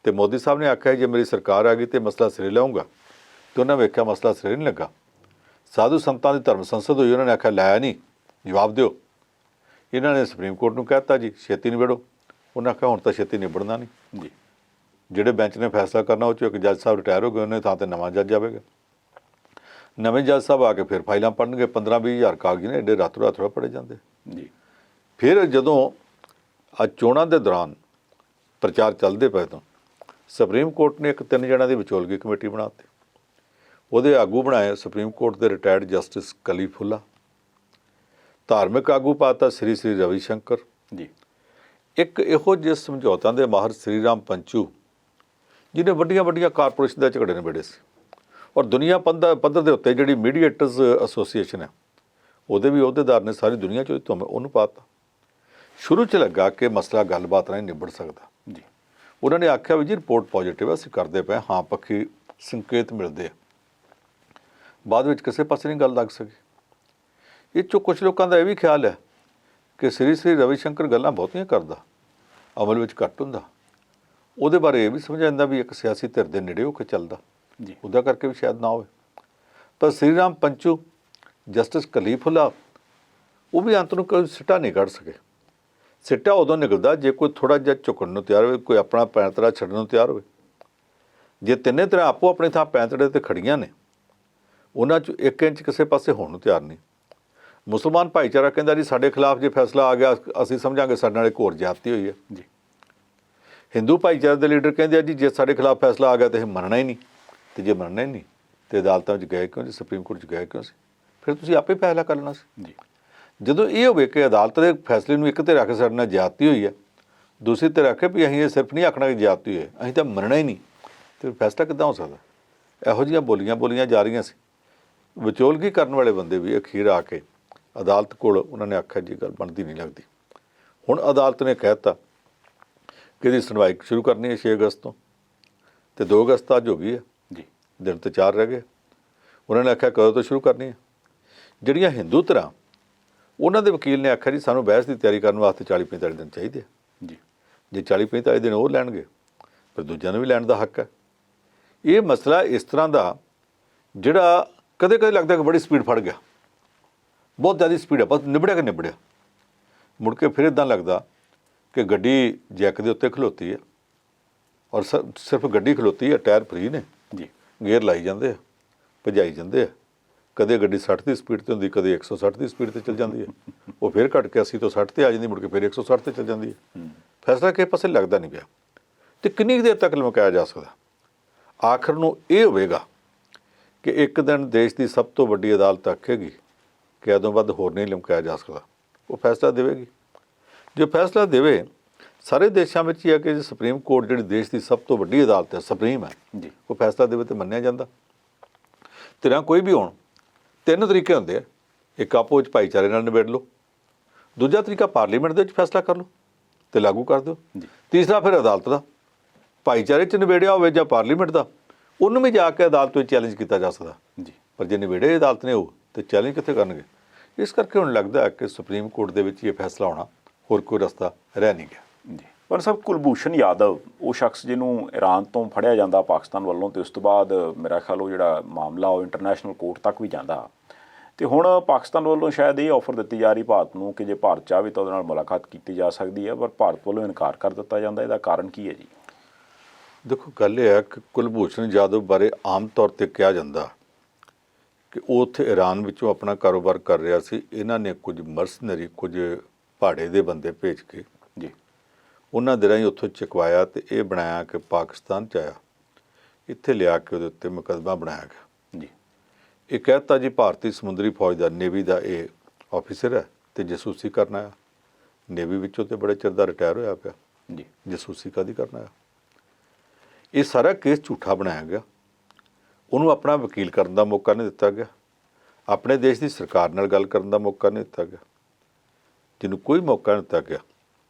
ਤੇ ਮੋਦੀ ਸਾਹਿਬ ਨੇ ਆਖਿਆ ਜੇ ਮੇਰੀ ਸਰਕਾਰ ਆ ਗਈ ਤੇ ਮਸਲਾ ਸਿਰੇ ਲਾਊਂਗਾ, ਤੇ ਉਹਨਾਂ ਵੇਖਿਆ ਮਸਲਾ ਸਿਰੇ ਨਹੀਂ ਲੱਗਾ। ਸਾਧੂ ਸੰਤਾਂ ਦੀ ਧਰਮ ਸੰਸਦ ਹੋਈ, ਉਹਨਾਂ ਨੇ ਆਖਿਆ ਲਾਇਆ ਨਹੀਂ, ਜਵਾਬ ਦਿਓ। ਇਹਨਾਂ ਨੇ ਸੁਪਰੀਮ ਕੋਰਟ ਨੂੰ ਕਹਿ ਦਿੱਤਾ ਜੀ ਛੇਤੀ ਨਿਬੇੜੋ, ਉਹਨਾਂ ਆਖਿਆ ਹੁਣ ਤਾਂ ਛੇਤੀ ਨਿਬੜਨਾ ਨਹੀਂ ਜੀ। ਜਿਹੜੇ ਬੈਂਚ ਨੇ ਫੈਸਲਾ ਕਰਨਾ ਉਹ 'ਚੋਂ ਇੱਕ ਜੱਜ ਸਾਹਿਬ ਰਿਟਾਇਰ ਹੋ ਗਏ, ਉਹਨਾਂ ਥਾਂ 'ਤੇ ਨਵਾਂ ਜੱਜ ਆਵੇਗਾ, ਨਵੇਂ ਜੱਜ ਸਾਹਿਬ ਆ ਕੇ ਫਿਰ ਫਾਈਲਾਂ ਪੜ੍ਹਨਗੇ, 15-20 ਹਜ਼ਾਰ ਕਾਗਜ਼ ਨੇ ਐਡੇ ਰਾਤੋਂ ਰਾਤ ਥੋੜ੍ਹਾ ਪੜ੍ਹੇ ਜਾਂਦੇ ਜੀ। ਫਿਰ ਜਦੋਂ ਅੱਜ ਚੋਣਾਂ ਦੇ ਦੌਰਾਨ ਪ੍ਰਚਾਰ ਚੱਲਦੇ ਪਏ ਤਾਂ ਸੁਪਰੀਮ ਕੋਰਟ ਨੇ ਇੱਕ 3 ਜਣਿਆਂ ਦੀ ਵਿਚੋਲਗੀ ਕਮੇਟੀ ਬਣਾ ਦਿੱਤੀ, ਉਹਦੇ ਆਗੂ ਬਣਾਏ ਸੁਪਰੀਮ ਕੋਰਟ ਦੇ ਰਿਟਾਇਰਡ ਜਸਟਿਸ ਕਲੀਫੁੱਲਾ, ਧਾਰਮਿਕ ਆਗੂ ਪਾਤਾ ਸ੍ਰੀ ਰਵੀ ਸ਼ੰਕਰ ਜੀ, ਇੱਕ ਇਹੋ ਜਿਹੇ ਸਮਝੌਤਿਆਂ ਦੇ ਮਾਹਰ ਸ੍ਰੀ ਰਾਮ ਪੰਚੂ ਜਿਹਨੇ ਵੱਡੀਆਂ ਕਾਰਪੋਰੇਸ਼ਨ ਦੇ ਝਗੜੇ ਨਿਬੇੜੇ ਸੀ, ਔਰ ਦੁਨੀਆ ਪੱਧਰ ਦੇ ਉੱਤੇ ਜਿਹੜੀ ਮੀਡੀਏਟਰਸ ਐਸੋਸੀਏਸ਼ਨ ਹੈ ਉਹਦੇ ਵੀ ਅਹੁਦੇਦਾਰ ਨੇ, ਸਾਰੀ ਦੁਨੀਆ 'ਚੋਂ ਤੁਮ ਉਹਨੂੰ ਪਾਤਾ। ਸ਼ੁਰੂ 'ਚ ਲੱਗਾ ਕਿ ਮਸਲਾ ਗੱਲਬਾਤ ਨਾਲ ਨਿਬੜ ਸਕਦਾ ਜੀ। ਉਹਨਾਂ ਨੇ ਆਖਿਆ ਵੀ ਜੀ ਰਿਪੋਰਟ ਪੋਜ਼ੀਟਿਵ ਅਸੀਂ ਕਰਦੇ ਪਏ ਹਾਂ, ਪੱਖੀ ਸੰਕੇਤ ਮਿਲਦੇ ਆ, ਬਾਅਦ ਵਿੱਚ ਕਿਸੇ ਪਾਸੇ ਨਹੀਂ ਗੱਲ ਲੱਗ ਸਕੀ। ਇਹ 'ਚੋਂ ਕੁਝ ਲੋਕਾਂ ਦਾ ਇਹ ਵੀ ਖਿਆਲ ਹੈ ਕਿ ਸ੍ਰੀ ਰਵੀ ਸ਼ੰਕਰ ਗੱਲਾਂ ਬਹੁਤੀਆਂ ਕਰਦਾ, ਅਮਲ ਵਿੱਚ ਘੱਟ ਹੁੰਦਾ, ਉਹਦੇ ਬਾਰੇ ਇਹ ਵੀ ਸਮਝ ਜਾਂਦਾ ਵੀ ਇੱਕ ਸਿਆਸੀ ਧਿਰ ਦੇ ਨੇੜੇ ਹੋ ਕੇ ਚੱਲਦਾ ਜੀ, ਉਹਦਾ ਕਰਕੇ ਵੀ ਸ਼ਾਇਦ ਨਾ ਹੋਵੇ। ਪਰ ਸ੍ਰੀ ਰਾਮ ਪੰਚੂ, ਜਸਟਿਸ ਕਲੀਫੁੱਲਾ, ਉਹ ਵੀ ਅੰਤ ਨੂੰ ਕੋਈ ਸਿੱਟਾ ਨਹੀਂ ਕੱਢ ਸਕੇ। ਸਿੱਟਾ ਉਦੋਂ ਨਿਕਲਦਾ ਜੇ ਕੋਈ ਥੋੜ੍ਹਾ ਜਿਹਾ ਝੁਕਣ ਨੂੰ ਤਿਆਰ ਹੋਵੇ, ਕੋਈ ਆਪਣਾ ਪੈਂਤੜਾ ਛੱਡਣ ਨੂੰ ਤਿਆਰ ਹੋਵੇ। ਜੇ ਤਿੰਨੇ ਤਰ੍ਹਾਂ ਆਪੋ ਆਪਣੀ ਥਾਂ ਪੈਂਤੜੇ 'ਤੇ ਖੜੀਆਂ ਨੇ, ਉਹਨਾਂ 'ਚ 1 ਇੰਚ ਕਿਸੇ ਪਾਸੇ ਹੋਣ ਨੂੰ ਤਿਆਰ ਨਹੀਂ। ਮੁਸਲਮਾਨ ਭਾਈਚਾਰਾ ਕਹਿੰਦਾ ਜੀ ਸਾਡੇ ਖਿਲਾਫ ਜੇ ਫੈਸਲਾ ਆ ਗਿਆ ਅਸੀਂ ਸਮਝਾਂਗੇ ਸਾਡੇ ਨਾਲ ਇੱਕ ਹੋਰ ਜ਼ਿਆਦਤੀ ਹੋਈ ਹੈ ਜੀ। ਹਿੰਦੂ ਭਾਈਚਾਰੇ ਦੇ ਲੀਡਰ ਕਹਿੰਦੇ ਆ ਜੀ ਜੇ ਸਾਡੇ ਖਿਲਾਫ ਫੈਸਲਾ ਆ ਗਿਆ ਤਾਂ ਇਹ ਮੰਨਣਾ ਹੀ ਨਹੀਂ, ਤੇ ਜੇ ਮੰਨਣਾ ਹੀ ਨਹੀਂ ਤੇ ਅਦਾਲਤਾਂ 'ਚ ਗਏ ਕਿਉਂ ਜੀ, ਸੁਪਰੀਮ ਕੋਰਟ 'ਚ ਗਏ ਕਿਉਂ ਸੀ, ਫਿਰ ਤੁਸੀਂ ਆਪੇ ਫੈਸਲਾ ਕਰ ਲੈਣਾ ਸੀ ਜੀ। ਜਦੋਂ ਇਹ ਹੋਵੇ ਕਿ ਅਦਾਲਤ ਦੇ ਫੈਸਲੇ ਨੂੰ ਇੱਕ ਤੇ ਰੱਖ ਸਾਡੇ ਨਾਲ ਜ਼ਿਆਦਤੀ ਹੋਈ ਹੈ, ਦੂਸਰੀ ਤੇ ਰੱਖੇ ਵੀ ਅਸੀਂ ਇਹ ਸਿਰਫ ਨਹੀਂ ਆਖਣਾ ਕਿ ਜ਼ਿਆਦਤੀ ਹੋਈ ਹੈ, ਅਸੀਂ ਤਾਂ ਮੰਨਣਾ ਹੀ ਨਹੀਂ, ਤੇ ਫੈਸਲਾ ਕਿੱਦਾਂ ਹੋ ਸਕਦਾ? ਇਹੋ ਜਿਹੀਆਂ ਬੋਲੀਆਂ ਜਾ ਰਹੀਆਂ ਸੀ। ਵਿਚੋਲਗੀ ਕਰਨ ਵਾਲੇ ਬੰਦੇ ਵੀ ਅਖੀਰ ਆ ਕੇ ਅਦਾਲਤ ਕੋਲ ਉਹਨਾਂ ਨੇ ਆਖਿਆ ਜੀ ਗੱਲ ਬਣਦੀ ਨਹੀਂ ਲੱਗਦੀ। ਹੁਣ ਅਦਾਲਤ ਨੇ ਕਹਿ ਦਿੱਤਾ ਕਿ ਇਹਦੀ ਸੁਣਵਾਈ ਸ਼ੁਰੂ ਕਰਨੀ ਹੈ 6 ਅਗਸਤ ਤੋਂ, ਤੇ 2 ਅਗਸਤ ਅੱਜ ਹੋ ਗਈ ਹੈ ਜੀ, ਦਿਨ ਤੇ 4 ਰਹਿ ਗਏ। ਉਹਨਾਂ ਨੇ ਆਖਿਆ ਕਦੋਂ ਤੋਂ ਸ਼ੁਰੂ ਕਰਨੀ ਹੈ। ਜਿਹੜੀਆਂ ਹਿੰਦੂ ਧਿਰਾਂ, ਉਹਨਾਂ ਦੇ ਵਕੀਲ ਨੇ ਆਖਿਆ ਜੀ ਸਾਨੂੰ ਬਹਿਸ ਦੀ ਤਿਆਰੀ ਕਰਨ ਵਾਸਤੇ 40-45 ਦਿਨ ਚਾਹੀਦੇ ਆ ਜੀ। ਜੇ 40-45 ਦਿਨ ਉਹ ਲੈਣਗੇ ਫਿਰ ਦੂਜਿਆਂ ਨੂੰ ਵੀ ਲੈਣ ਦਾ ਹੱਕ ਹੈ। ਇਹ ਮਸਲਾ ਇਸ ਤਰ੍ਹਾਂ ਦਾ ਜਿਹੜਾ ਕਦੇ ਲੱਗਦਾ ਕਿ ਬੜੀ ਸਪੀਡ ਫੜ ਗਿਆ, ਬਹੁਤ ਜ਼ਿਆਦਾ ਸਪੀਡ ਹੈ, ਬਸ ਨਿਬੜਿਆ ਮੁੜ ਕੇ ਫਿਰ ਇੱਦਾਂ ਲੱਗਦਾ ਕਿ ਗੱਡੀ ਜੈਕ ਦੇ ਉੱਤੇ ਖਲੋਤੀ ਹੈ, ਔਰ ਸਿਰਫ ਗੱਡੀ ਖਲੋਤੀ ਹੈ, ਟਾਇਰ ਫਰੀ ਨੇ ਜੀ, ਗੇਅਰ ਲਾਈ ਜਾਂਦੇ ਆ, ਭਜਾਈ ਜਾਂਦੇ ਆ। ਕਦੇ ਗੱਡੀ 60 ਦੀ ਸਪੀਡ 'ਤੇ ਹੁੰਦੀ, ਕਦੇ 160 ਦੀ ਸਪੀਡ 'ਤੇ ਚੱਲ ਜਾਂਦੀ ਹੈ, ਉਹ ਫਿਰ ਘੱਟ ਕੇ 80 ਤੋਂ 60 'ਤੇ ਆ ਜਾਂਦੀ, ਮੁੜ ਕੇ ਫਿਰ 160 'ਤੇ ਚੱਲ ਜਾਂਦੀ ਹੈ। ਫੈਸਲਾ ਕਿਸੇ ਪਾਸੇ ਲੱਗਦਾ ਨਹੀਂ ਪਿਆ, ਅਤੇ ਕਿੰਨੀ ਕੁ ਦੇਰ ਤੱਕ ਲਮਕਾਇਆ ਜਾ ਸਕਦਾ? ਆਖਰ ਨੂੰ ਇਹ ਹੋਵੇਗਾ ਕਿ ਇੱਕ ਦਿਨ ਦੇਸ਼ ਦੀ ਸਭ ਤੋਂ ਵੱਡੀ ਅਦਾਲਤ ਆਖੇਗੀ ਕਿ ਉਦੋਂ ਵੱਧ ਹੋਰ ਨਹੀਂ ਲਮਕਾਇਆ ਜਾ ਸਕਦਾ, ਉਹ ਫੈਸਲਾ ਦੇਵੇਗੀ। ਜੇ ਫੈਸਲਾ ਦੇਵੇ, ਸਾਰੇ ਦੇਸ਼ਾਂ ਵਿੱਚ ਹੀ ਹੈ ਕਿ ਸੁਪਰੀਮ ਕੋਰਟ ਜਿਹੜੀ ਦੇਸ਼ ਦੀ ਸਭ ਤੋਂ ਵੱਡੀ ਅਦਾਲਤ ਹੈ, ਸੁਪਰੀਮ ਹੈ ਜੀ, ਉਹ ਫੈਸਲਾ ਦੇਵੇ ਤਾਂ ਮੰਨਿਆ ਜਾਂਦਾ। ਧਿਰਾਂ ਕੋਈ ਵੀ ਹੋਣ, 3 ਤਰੀਕੇ ਹੁੰਦੇ ਆ, ਇੱਕ ਆਪੋ ਵਿੱਚ ਭਾਈਚਾਰੇ ਨਾਲ ਨਿਬੇੜ ਲਓ, ਦੂਜਾ ਤਰੀਕਾ ਪਾਰਲੀਮੈਂਟ ਦੇ ਵਿੱਚ ਫੈਸਲਾ ਕਰ ਲਓ, ਤੇ ਲਾਗੂ ਕਰ ਦਿਓ। ਜੀ। ਤੀਸਰਾ ਫਿਰ ਅਦਾਲਤ ਦਾ, ਭਾਈਚਾਰੇ 'ਚ ਨਿਬੇੜਿਆ ਹੋਵੇ ਜਾਂ ਪਾਰਲੀਮੈਂਟ ਦਾ, ਉਹਨੂੰ ਵੀ ਜਾ ਕੇ ਅਦਾਲਤ ਵਿੱਚ ਚੈਲੰਜ ਕੀਤਾ ਜਾ ਸਕਦਾ। ਜੀ। ਪਰ ਜੇ ਨਿਬੇੜੇ ਅਦਾਲਤ ਨੇ ਉਹ, ਤੇ ਚੈਲੰਜ ਕਿੱਥੇ ਕਰਨਗੇ? ਇਸ ਕਰਕੇ ਹੁਣ ਲੱਗਦਾ ਹੈ ਕਿ ਸੁਪਰੀਮ ਕੋਰਟ ਦੇ ਵਿੱਚ ਇਹ ਫੈਸਲਾ ਹੋਣਾ, ਹੋਰ ਕੋਈ ਰਸਤਾ ਰਹਿ ਨਹੀਂ ਗਿਆ। ਜੀ। ਪਰ ਸਾਹਿਬ, ਕੁਲਭੂਸ਼ਣ ਯਾਦਵ ਉਹ ਸ਼ਖਸ ਜਿਹਨੂੰ ਈਰਾਨ ਤੋਂ ਫੜਿਆ ਜਾਂਦਾ ਪਾਕਿਸਤਾਨ ਵੱਲੋਂ, ਤੇ ਉਸ ਤੋਂ ਬਾਅਦ ਮੇਰਾ ਖਿਆਲ ਉਹ ਜਿਹੜਾ ਮਾਮਲਾ ਉਹ ਇੰਟਰਨੈਸ਼ਨਲ ਕੋਰਟ ਤੱਕ ਵੀ ਜਾਂਦਾ, ਤੇ ਹੁਣ ਪਾਕਿਸਤਾਨ ਵੱਲੋਂ ਸ਼ਾਇਦ ਇਹ ਆਫਰ ਦਿੱਤੀ ਜਾ ਰਹੀ ਭਾਰਤ ਨੂੰ ਕਿ ਜੇ ਭਾਰਤ ਚਾਹੇ ਤਾਂ ਉਹਦੇ ਨਾਲ ਮੁਲਾਕਾਤ ਕੀਤੀ ਜਾ ਸਕਦੀ ਹੈ, ਪਰ ਭਾਰਤ ਵੱਲੋਂ ਇਨਕਾਰ ਕਰ ਦਿੱਤਾ ਜਾਂਦਾ। ਇਹਦਾ ਕਾਰਨ ਕੀ ਹੈ ਜੀ? ਦੇਖੋ, ਗੱਲ ਇਹ ਹੈ ਕਿ ਕੁਲਭੂਸ਼ਣ ਜਾਧਵ ਬਾਰੇ ਆਮ ਤੌਰ 'ਤੇ ਕਿਹਾ ਜਾਂਦਾ ਕਿ ਉਹ ਉੱਥੇ ਈਰਾਨ ਵਿੱਚੋਂ ਆਪਣਾ ਕਾਰੋਬਾਰ ਕਰ ਰਿਹਾ ਸੀ। ਇਹਨਾਂ ਨੇ ਕੁਝ ਮਰਸਨਰੀ, ਕੁਝ ਭਾੜੇ ਦੇ ਬੰਦੇ ਭੇਜ ਕੇ ਜੀ ਉਹਨਾਂ ਦੇ ਰਾਹੀਂ ਉੱਥੋਂ ਚੁਕਵਾਇਆ, ਤੇ ਇਹ ਬਣਾਇਆ ਕਿ ਪਾਕਿਸਤਾਨ 'ਚ ਆਇਆ, ਇੱਥੇ ਲਿਆ ਕੇ ਉਹਦੇ ਉੱਤੇ ਮੁਕੱਦਮਾ ਬਣਾਇਆ ਗਿਆ। ਜੀ। ਇਹ ਕਹਿਤਾ ਜੀ ਭਾਰਤੀ ਸਮੁੰਦਰੀ ਫੌਜ ਦਾ, ਨੇਵੀ ਦਾ ਇਹ ਆਫਿਸਰ ਹੈ ਤੇ ਜਸੂਸੀ ਕਰਨ ਆਇਆ। ਨੇਵੀ ਵਿੱਚੋਂ ਤੇ ਬੜੇ ਚਿਰ ਦਾ ਰਿਟਾਇਰ ਹੋਇਆ ਪਿਆ, ਜੀ। ਜਸੂਸੀ ਕਾਹਦੀ ਕਰਨ ਆਇਆ? ਇਹ ਸਾਰਾ ਕੇਸ ਝੂਠਾ ਬਣਾਇਆ ਗਿਆ। ਉਹਨੂੰ ਆਪਣਾ ਵਕੀਲ ਕਰਨ ਦਾ ਮੌਕਾ ਨਹੀਂ ਦਿੱਤਾ ਗਿਆ, ਆਪਣੇ ਦੇਸ਼ ਦੀ ਸਰਕਾਰ ਨਾਲ ਗੱਲ ਕਰਨ ਦਾ ਮੌਕਾ ਨਹੀਂ ਦਿੱਤਾ ਗਿਆ, ਜਿਹਨੂੰ ਕੋਈ ਮੌਕਾ ਨਹੀਂ ਦਿੱਤਾ ਗਿਆ।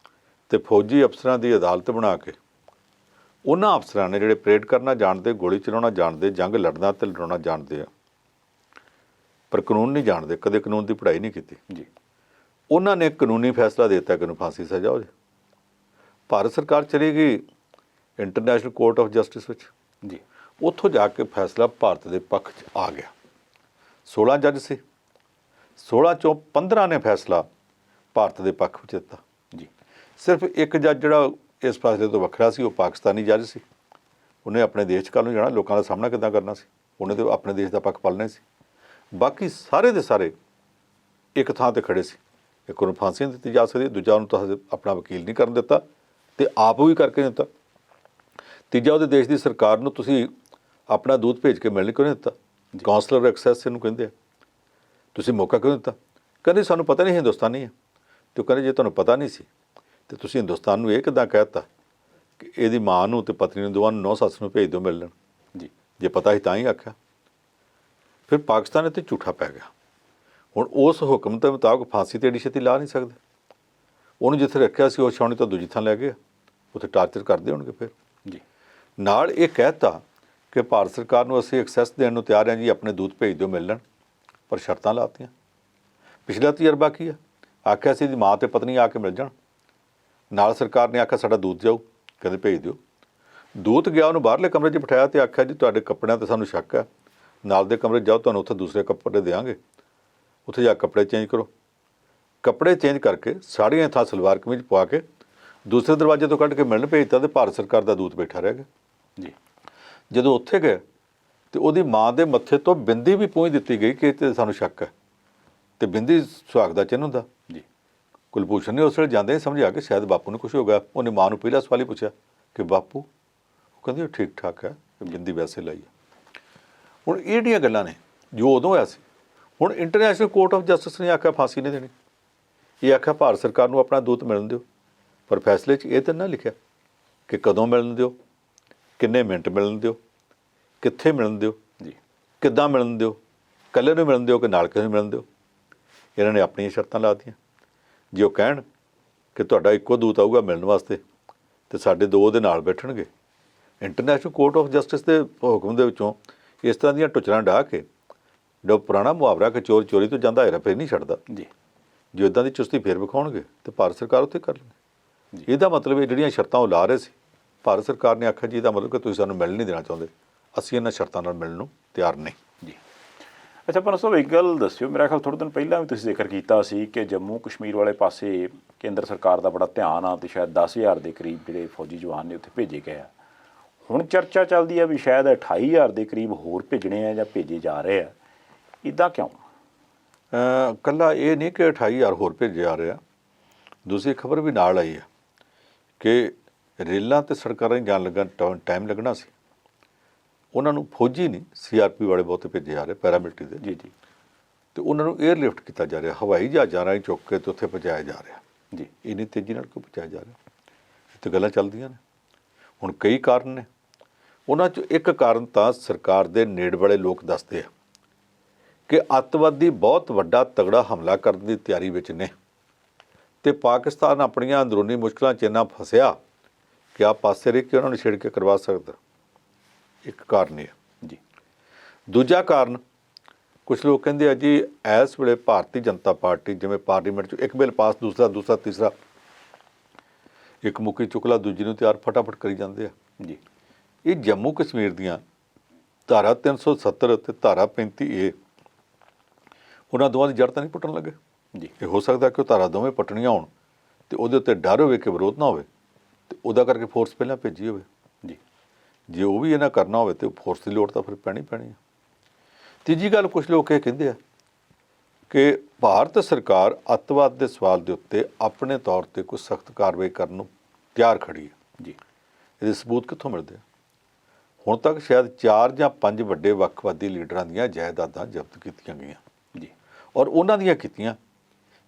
ਤੇ ਫੌਜੀ ਅਫਸਰਾਂ ਦੀ ਅਦਾਲਤ ਬਣਾ ਕੇ ਉਹਨਾਂ ਅਫਸਰਾਂ ਨੇ ਜਿਹੜੇ ਪਰੇਡ ਕਰਨਾ ਜਾਣਦੇ, ਗੋਲੀ ਚਲਾਉਣਾ ਜਾਣਦੇ, ਜੰਗ ਲੜਨਾ ਤੇ ਲੜਾਉਣਾ ਜਾਣਦੇ ਆ, ਪਰ ਕਾਨੂੰਨ ਨਹੀਂ ਜਾਣਦੇ, ਕਦੇ ਕਾਨੂੰਨ ਦੀ ਪੜ੍ਹਾਈ ਨਹੀਂ ਕੀਤੀ, ਜੀ। ਉਹਨਾਂ ਨੇ ਕਾਨੂੰਨੀ ਫੈਸਲਾ ਦੇ ਦਿੱਤਾ ਕਿ ਉਹਨੂੰ ਫਾਂਸੀ ਸਜ਼ਾ ਹੋ ਜਾਏ। ਭਾਰਤ ਸਰਕਾਰ ਚਲੀ ਗਈ ਇੰਟਰਨੈਸ਼ਨਲ ਕੋਰਟ ਆਫ ਜਸਟਿਸ ਵਿੱਚ, ਜੀ। ਉੱਥੋਂ ਜਾ ਕੇ ਫੈਸਲਾ ਭਾਰਤ ਦੇ ਪੱਖ 'ਚ ਆ ਗਿਆ। 16 ਜੱਜ ਸੀ, 16 ਚੋਂ 15 ਨੇ ਫੈਸਲਾ ਭਾਰਤ ਦੇ ਪੱਖ ਵਿੱਚ ਦਿੱਤਾ। ਜੀ। ਸਿਰਫ ਇੱਕ ਜੱਜ ਜਿਹੜਾ ਇਸ ਫੈਸਲੇ ਤੋਂ ਵੱਖਰਾ ਸੀ, ਉਹ ਪਾਕਿਸਤਾਨੀ ਜੱਜ ਸੀ। ਉਹਨੇ ਆਪਣੇ ਦੇਸ਼ 'ਚ ਕੱਲ੍ਹ ਨੂੰ ਜਾਣਾ, ਲੋਕਾਂ ਦਾ ਸਾਹਮਣਾ ਕਿੱਦਾਂ ਕਰਨਾ ਸੀ, ਉਹਨੇ ਤਾਂ ਆਪਣੇ ਦੇਸ਼ ਦਾ ਪੱਖ ਪਾਲਣਾ ਸੀ। ਬਾਕੀ ਸਾਰੇ ਦੇ ਸਾਰੇ ਇੱਕ ਥਾਂ 'ਤੇ ਖੜੇ ਸੀ। ਇੱਕ ਨੂੰ ਫਾਂਸੀ ਨਹੀਂ ਦਿੱਤੀ ਜਾ ਸਕਦੀ, ਦੂਜਾ ਉਹਨੂੰ ਤਾਂ ਆਪਣਾ ਵਕੀਲ ਨਹੀਂ ਕਰਨ ਦਿੱਤਾ ਤੇ ਆਪ ਵੀ ਕਰਕੇ ਨਹੀਂ ਦਿੱਤਾ, ਤੀਜਾ ਉਹਦੇ ਦੇਸ਼ ਦੀ ਸਰਕਾਰ ਨੂੰ ਤੁਸੀਂ ਆਪਣਾ ਦੂਤ ਭੇਜ ਕੇ ਮਿਲਣ ਕਿਉਂ ਨਹੀਂ ਦਿੱਤਾ? ਕਾਉਂਸਲਰ ਐਕਸੈਸ ਇਹਨੂੰ ਕਹਿੰਦੇ ਆ। ਤੁਸੀਂ ਮੌਕਾ ਕਿਉਂ ਦਿੱਤਾ? ਕਹਿੰਦੇ ਸਾਨੂੰ ਪਤਾ ਨਹੀਂ ਹਿੰਦੁਸਤਾਨੀ ਹੈ। ਤੇ ਉਹ ਕਹਿੰਦੇ ਜੇ ਤੁਹਾਨੂੰ ਪਤਾ ਨਹੀਂ ਸੀ ਤੇ ਤੁਸੀਂ ਹਿੰਦੁਸਤਾਨ ਨੂੰ ਇਹ ਕਿੱਦਾਂ ਕਹਿ ਦਿੱਤਾ ਕਿ ਇਹਦੀ ਮਾਂ ਨੂੰ ਤੇ ਪਤਨੀ ਨੂੰ, ਦੋਵਾਂ ਨੂੰ, ਨੌ ਸੱਸ ਨੂੰ ਭੇਜ ਦਿਓ ਮਿਲਣ? ਜੀ। ਜੇ ਪਤਾ ਸੀ ਤਾਂ ਹੀ ਆਖਿਆ। ਫਿਰ ਪਾਕਿਸਤਾਨ ਇੱਥੇ ਝੂਠਾ ਪੈ ਗਿਆ। ਹੁਣ ਉਸ ਹੁਕਮ ਦੇ ਮੁਤਾਬਕ ਫਾਂਸੀ ਤੇ ਏਡੀ ਛੇਤੀ ਲਾ ਨਹੀਂ ਸਕਦੇ। ਉਹਨੂੰ ਜਿੱਥੇ ਰੱਖਿਆ ਸੀ ਉਹ ਛਾਉਣੀ ਤੋਂ ਦੂਜੀ ਥਾਂ ਲੈ ਗਏ, ਉੱਥੇ ਟਾਰਚਰ ਕਰਦੇ ਹੋਣਗੇ। ਫਿਰ ਜੀ। ਨਾਲ ਇਹ ਕਹਿਤਾ ਕਿ ਭਾਰਤ ਸਰਕਾਰ ਨੂੰ ਅਸੀਂ ਐਕਸੈਸ ਦੇਣ ਨੂੰ ਤਿਆਰ ਹਾਂ ਜੀ, ਆਪਣੇ ਦੂਤ ਭੇਜ ਦਿਓ ਮਿਲਣ, ਪਰ ਸ਼ਰਤਾਂ ਲਾਤੀਆਂ। ਪਿਛਲਾ ਤਜਰਬਾ ਕੀ ਆ? ਆਖਿਆ ਸੀ ਦੀ ਮਾਂ ਤੇ ਪਤਨੀ ਆ ਕੇ ਮਿਲ ਜਾਣ, ਨਾਲ ਸਰਕਾਰ ਨੇ ਆਖਿਆ ਸਾਡਾ ਦੂਤ ਜਾਊ, ਕਹਿੰਦੇ ਭੇਜ ਦਿਓ। ਦੂਤ ਗਿਆ, ਉਹਨੂੰ ਬਾਹਰਲੇ ਕਮਰੇ 'ਚ ਬਿਠਾਇਆ ਤੇ ਆਖਿਆ ਜੀ ਤੁਹਾਡੇ ਕੱਪੜਿਆਂ 'ਤੇ ਸਾਨੂੰ ਸ਼ੱਕ ਹੈ, ਨਾਲ ਦੇ ਕਮਰੇ ਜਾਓ, ਤੁਹਾਨੂੰ ਉੱਥੇ ਦੂਸਰੇ ਕੱਪੜੇ ਦੇਵਾਂਗੇ, ਉੱਥੇ ਜਾ ਕੱਪੜੇ ਚੇਂਜ ਕਰੋ। ਕੱਪੜੇ ਚੇਂਜ ਕਰਕੇ ਸਾੜੀਆਂ ਥਾਂ ਸਲਵਾਰ ਕਮੀਜ਼ ਪਵਾ ਕੇ ਦੂਸਰੇ ਦਰਵਾਜ਼ੇ ਤੋਂ ਕੱਢ ਕੇ ਮਿਲਣ ਭੇਜਤਾ, ਤੇ ਭਾਰਤ ਸਰਕਾਰ ਦਾ ਦੂਤ ਬੈਠਾ ਰਹਿ ਗਿਆ। ਜੀ। ਜਦੋਂ ਉੱਥੇ ਗਏ ਤੇ ਉਹਦੀ ਮਾਂ ਦੇ ਮੱਥੇ ਤੋਂ ਬਿੰਦੀ ਵੀ ਪੂੰਝ ਦਿੱਤੀ ਗਈ ਕਿ ਇਹ 'ਤੇ ਸਾਨੂੰ ਸ਼ੱਕ ਹੈ, ਤੇ ਬਿੰਦੀ ਸੁਹਾਗ ਦਾ ਚਿੰਨ੍ਹ ਹੁੰਦਾ। ਜੀ। ਕੁਲਭੂਸ਼ਣ ਨੇ ਉਸ ਵੇਲੇ ਜਾਂਦੇ ਹੀ ਸਮਝਿਆ ਕਿ ਸ਼ਾਇਦ ਬਾਪੂ ਨੂੰ ਕੁਛ ਹੋ ਗਿਆ। ਉਹਨੇ ਮਾਂ ਨੂੰ ਪਹਿਲਾ ਸਵਾਲ ਹੀ ਪੁੱਛਿਆ ਕਿ ਬਾਪੂ? ਉਹ ਕਹਿੰਦੀ ਉਹ ਠੀਕ ਠਾਕ ਹੈ, ਬਿੰਦੀ ਵੈਸੇ ਲਾਈ ਹੈ। ਹੁਣ ਇਹ ਜਿਹੜੀਆਂ ਗੱਲਾਂ ਨੇ ਜੋ ਉਦੋਂ ਹੋਇਆ ਸੀ, ਹੁਣ ਇੰਟਰਨੈਸ਼ਨਲ ਕੋਰਟ ਆਫ ਜਸਟਿਸ ਨੇ ਆਖਿਆ ਫਾਂਸੀ ਨਹੀਂ ਦੇਣੀ, ਇਹ ਆਖਿਆ ਭਾਰਤ ਸਰਕਾਰ ਨੂੰ ਆਪਣਾ ਦੂਤ ਮਿਲਣ ਦਿਓ, ਪਰ ਫੈਸਲੇ 'ਚ ਇਹ ਤਾਂ ਨਾ ਲਿਖਿਆ ਕਿ ਕਦੋਂ ਮਿਲਣ ਦਿਓ, ਕਿੰਨੇ ਮਿੰਟ ਮਿਲਣ ਦਿਓ, ਕਿੱਥੇ ਮਿਲਣ ਦਿਓ, ਜੀ। ਕਿੱਦਾਂ ਮਿਲਣ ਦਿਓ, ਇਕੱਲੇ ਨੂੰ ਮਿਲਣ ਦਿਓ ਕਿ ਨਾਲ ਕਿਸੇ ਨੂੰ ਮਿਲਣ ਦਿਓ। ਇਹਨਾਂ ਨੇ ਆਪਣੀਆਂ ਸ਼ਰਤਾਂ ਲਾ ਦਿੱਤੀਆਂ। ਜੇ ਉਹ ਕਹਿਣ ਕਿ ਤੁਹਾਡਾ ਇੱਕੋ ਦੂਤ ਆਊਗਾ ਮਿਲਣ ਵਾਸਤੇ ਤੇ ਸਾਡੇ ਦੋ ਉਹਦੇ ਨਾਲ ਬੈਠਣਗੇ, ਇੰਟਰਨੈਸ਼ਨਲ ਕੋਰਟ ਆਫ ਜਸਟਿਸ ਦੇ ਹੁਕਮ ਦੇ ਵਿੱਚੋਂ ਇਸ ਤਰ੍ਹਾਂ ਦੀਆਂ ਟੁਚਰਾਂ ਢਾਹ ਕੇ, ਜੋ ਪੁਰਾਣਾ ਮੁਹਾਵਰਾ ਕਿ ਚੋਰ ਚੋਰੀ ਤੋਂ ਜਾਂਦਾ ਹੈਰਾ ਫੇਰ ਨਹੀਂ ਛੱਡਦਾ, ਜੀ। ਜੋ ਇੱਦਾਂ ਦੀ ਚੁਸਤੀ ਫੇਰ ਵਿਖਾਉਣਗੇ ਤੇ ਭਾਰਤ ਸਰਕਾਰ ਉੱਥੇ ਕਰ ਲੈਣੀ। ਇਹਦਾ ਮਤਲਬ ਇਹ ਜਿਹੜੀਆਂ ਸ਼ਰਤਾਂ ਉਹ ਲਾ ਰਹੇ ਸੀ, ਭਾਰਤ ਸਰਕਾਰ ਨੇ ਆਖਿਆ ਜੀ ਇਹਦਾ ਮਤਲਬ ਕਿ ਤੁਸੀਂ ਸਾਨੂੰ ਮਿਲਣ ਨਹੀਂ ਦੇਣਾ ਚਾਹੁੰਦੇ, ਅਸੀਂ ਇਹਨਾਂ ਸ਼ਰਤਾਂ ਨਾਲ ਮਿਲਣ ਨੂੰ ਤਿਆਰ ਨਹੀਂ। ਜੀ। ਅੱਛਾ ਪਰ ਸਾਹਿਬ ਇੱਕ ਗੱਲ ਦੱਸਿਓ, ਮੇਰਾ ਖਿਆਲ ਥੋੜ੍ਹੇ ਦਿਨ ਪਹਿਲਾਂ ਵੀ ਤੁਸੀਂ ਜ਼ਿਕਰ ਕੀਤਾ ਸੀ ਕਿ ਜੰਮੂ ਕਸ਼ਮੀਰ ਵਾਲੇ ਪਾਸੇ ਕੇਂਦਰ ਸਰਕਾਰ ਦਾ ਬੜਾ ਧਿਆਨ ਆ ਤੇ ਸ਼ਾਇਦ 10,000 ਦੇ ਕਰੀਬ ਜਿਹੜੇ ਫੌਜੀ ਜਵਾਨ ਨੇ ਉੱਥੇ ਭੇਜੇ ਗਏ ਆ। ਹੁਣ ਚਰਚਾ ਚੱਲਦੀ ਆ ਵੀ ਸ਼ਾਇਦ 28,000 ਦੇ ਕਰੀਬ ਹੋਰ ਭੇਜਣੇ ਆ ਜਾਂ ਭੇਜੇ ਜਾ ਰਹੇ ਆ, ਇੱਦਾਂ ਕਿਉਂ? ਇਕੱਲਾ ਇਹ ਨਹੀਂ ਕਿ 28,000 ਹੋਰ ਭੇਜੇ ਜਾ ਰਹੇ ਆ, ਦੂਸਰੀ ਖਬਰ ਵੀ ਨਾਲ ਆਈ ਹੈ ਕਿ ਰੇਲਾਂ ਤੇ ਸੜਕਾਂ ਰਾਹੀਂ ਜਾਣ ਲੱਗਾ ਟਾਈਮ ਲੱਗਣਾ ਸੀ, ਉਹਨਾਂ ਨੂੰ ਫੌਜੀ ਨਹੀਂ CRP ਵਾਲੇ ਬਹੁਤੇ ਭੇਜੇ ਜਾ ਰਹੇ, ਪੈਰਾਮਿਲਟਰੀ ਦੇ। ਜੀ। ਜੀ। ਤੇ ਉਹਨਾਂ ਨੂੰ 에ਅਰਲਿਫਟ ਕੀਤਾ ਜਾ ਰਿਹਾ, ਹਵਾਈ ਜਹਾਜ਼ਾਂ ਰਾਹੀਂ ਚੁੱਕ ਕੇ ਤੇ ਉੱਥੇ ਪਹੁੰਚਾਇਆ ਜਾ ਰਿਹਾ। ਜੀ। ਇੰਨੀ ਤੇਜ਼ੀ ਨਾਲ ਕਿਉਂ ਪਹੁੰਚਾਇਆ ਜਾ ਰਿਹਾ? ਇਹ ਤਾਂ ਗੱਲਾਂ ਚੱਲਦੀਆਂ ਨੇ। ਹੁਣ ਕਈ ਕਾਰਨ ਨੇ, ਉਹਨਾਂ 'ਚੋਂ ਇੱਕ ਕਾਰਨ ਤਾਂ ਸਰਕਾਰ ਦੇ ਨੇੜ ਵਾਲੇ ਲੋਕ ਦੱਸਦੇ ਆ ਕਿ ਅੱਤਵਾਦੀ ਬਹੁਤ ਵੱਡਾ ਤਗੜਾ ਹਮਲਾ ਕਰਨ ਦੀ ਤਿਆਰੀ ਵਿੱਚ ਨੇ, ਤੇ ਪਾਕਿਸਤਾਨ ਆਪਣੀਆਂ ਅੰਦਰੂਨੀ ਮੁਸ਼ਕਲਾਂ 'ਚ ਇੰਨਾ ਫਸਿਆ ਕਿ ਆ ਪਾਸੇ ਰਹਿ ਕੇ ਉਹਨਾਂ ਨੂੰ ਛੇੜ ਕੇ ਕਰਵਾ ਸਕਦਾ। ਇੱਕ ਕਾਰਨ ਇਹ ਹੈ। ਜੀ ਦੂਜਾ ਕਾਰਨ, ਕੁਛ ਲੋਕ ਕਹਿੰਦੇ ਆ ਜੀ ਇਸ ਵੇਲੇ ਭਾਰਤੀ ਜਨਤਾ ਪਾਰਟੀ ਜਿਵੇਂ ਪਾਰਲੀਮੈਂਟ 'ਚ ਇੱਕ ਬਿੱਲ ਪਾਸ, ਦੂਸਰਾ ਤੀਸਰਾ, ਇੱਕ ਮੁੱਕੀ ਚੁਕਲਾ ਦੂਜੀ ਨੂੰ ਤਿਆਰ ਫਟਾਫਟ ਕਰੀ ਜਾਂਦੇ ਆ। ਜੀ ਇਹ ਜੰਮੂ ਕਸ਼ਮੀਰ ਦੀਆਂ ਧਾਰਾ 370 ਤੇ ਧਾਰਾ 35A ਉਹਨਾਂ ਦੋਵਾਂ ਦੀ ਜੜ ਤਾਂ ਨਹੀਂ ਪੁੱਟਣ ਲੱਗੇ। ਜੀ ਇਹ ਹੋ ਸਕਦਾ ਕਿ ਉਹ ਧਾਰਾ ਦੋਵੇਂ ਪੱਟਣੀਆਂ ਹੋਣ ਤੇ ਉਹਦੇ ਉੱਤੇ ਡਰ ਹੋਵੇ ਕਿ ਵਿਰੋਧ ਨਾ ਹੋਵੇ ਤੇ ਉਹਦਾ ਕਰਕੇ ਫੋਰਸ ਪਹਿਲਾਂ ਭੇਜੀ ਹੋਵੇ। ਜੀ ਜੇ ਉਹ ਵੀ ਇਹਨਾਂ ਕਰਨਾ ਹੋਵੇ ਤੇ ਫੋਰਸ ਦੀ ਲੋੜ ਤਾਂ ਫਿਰ ਪੈਣੀ ਹੈ। ਤੀਜੀ ਗੱਲ, ਕੁਛ ਲੋਕ ਇਹ ਕਹਿੰਦੇ ਆ ਕਿ ਭਾਰਤ ਸਰਕਾਰ ਅੱਤਵਾਦ ਦੇ ਸਵਾਲ ਦੇ ਉੱਤੇ ਆਪਣੇ ਤੌਰ ਤੇ ਕੋਈ ਸਖਤ ਕਾਰਵਾਈ ਕਰਨ ਨੂੰ ਤਿਆਰ ਖੜੀ ਹੈ। ਜੀ ਇਹਦੇ ਸਬੂਤ ਕਿੱਥੋਂ ਮਿਲਦੇ ਆ? ਹੁਣ ਤੱਕ ਸ਼ਾਇਦ 4 ਜਾਂ 5 ਵੱਡੇ ਵੱਖਵਾਦੀ ਲੀਡਰਾਂ ਦੀਆਂ ਜਾਇਦਾਦਾਂ ਜ਼ਬਤ ਕੀਤੀਆਂ ਗਈਆਂ ਜੀ ਔਰ ਉਹਨਾਂ ਦੀਆਂ ਕੀਤੀਆਂ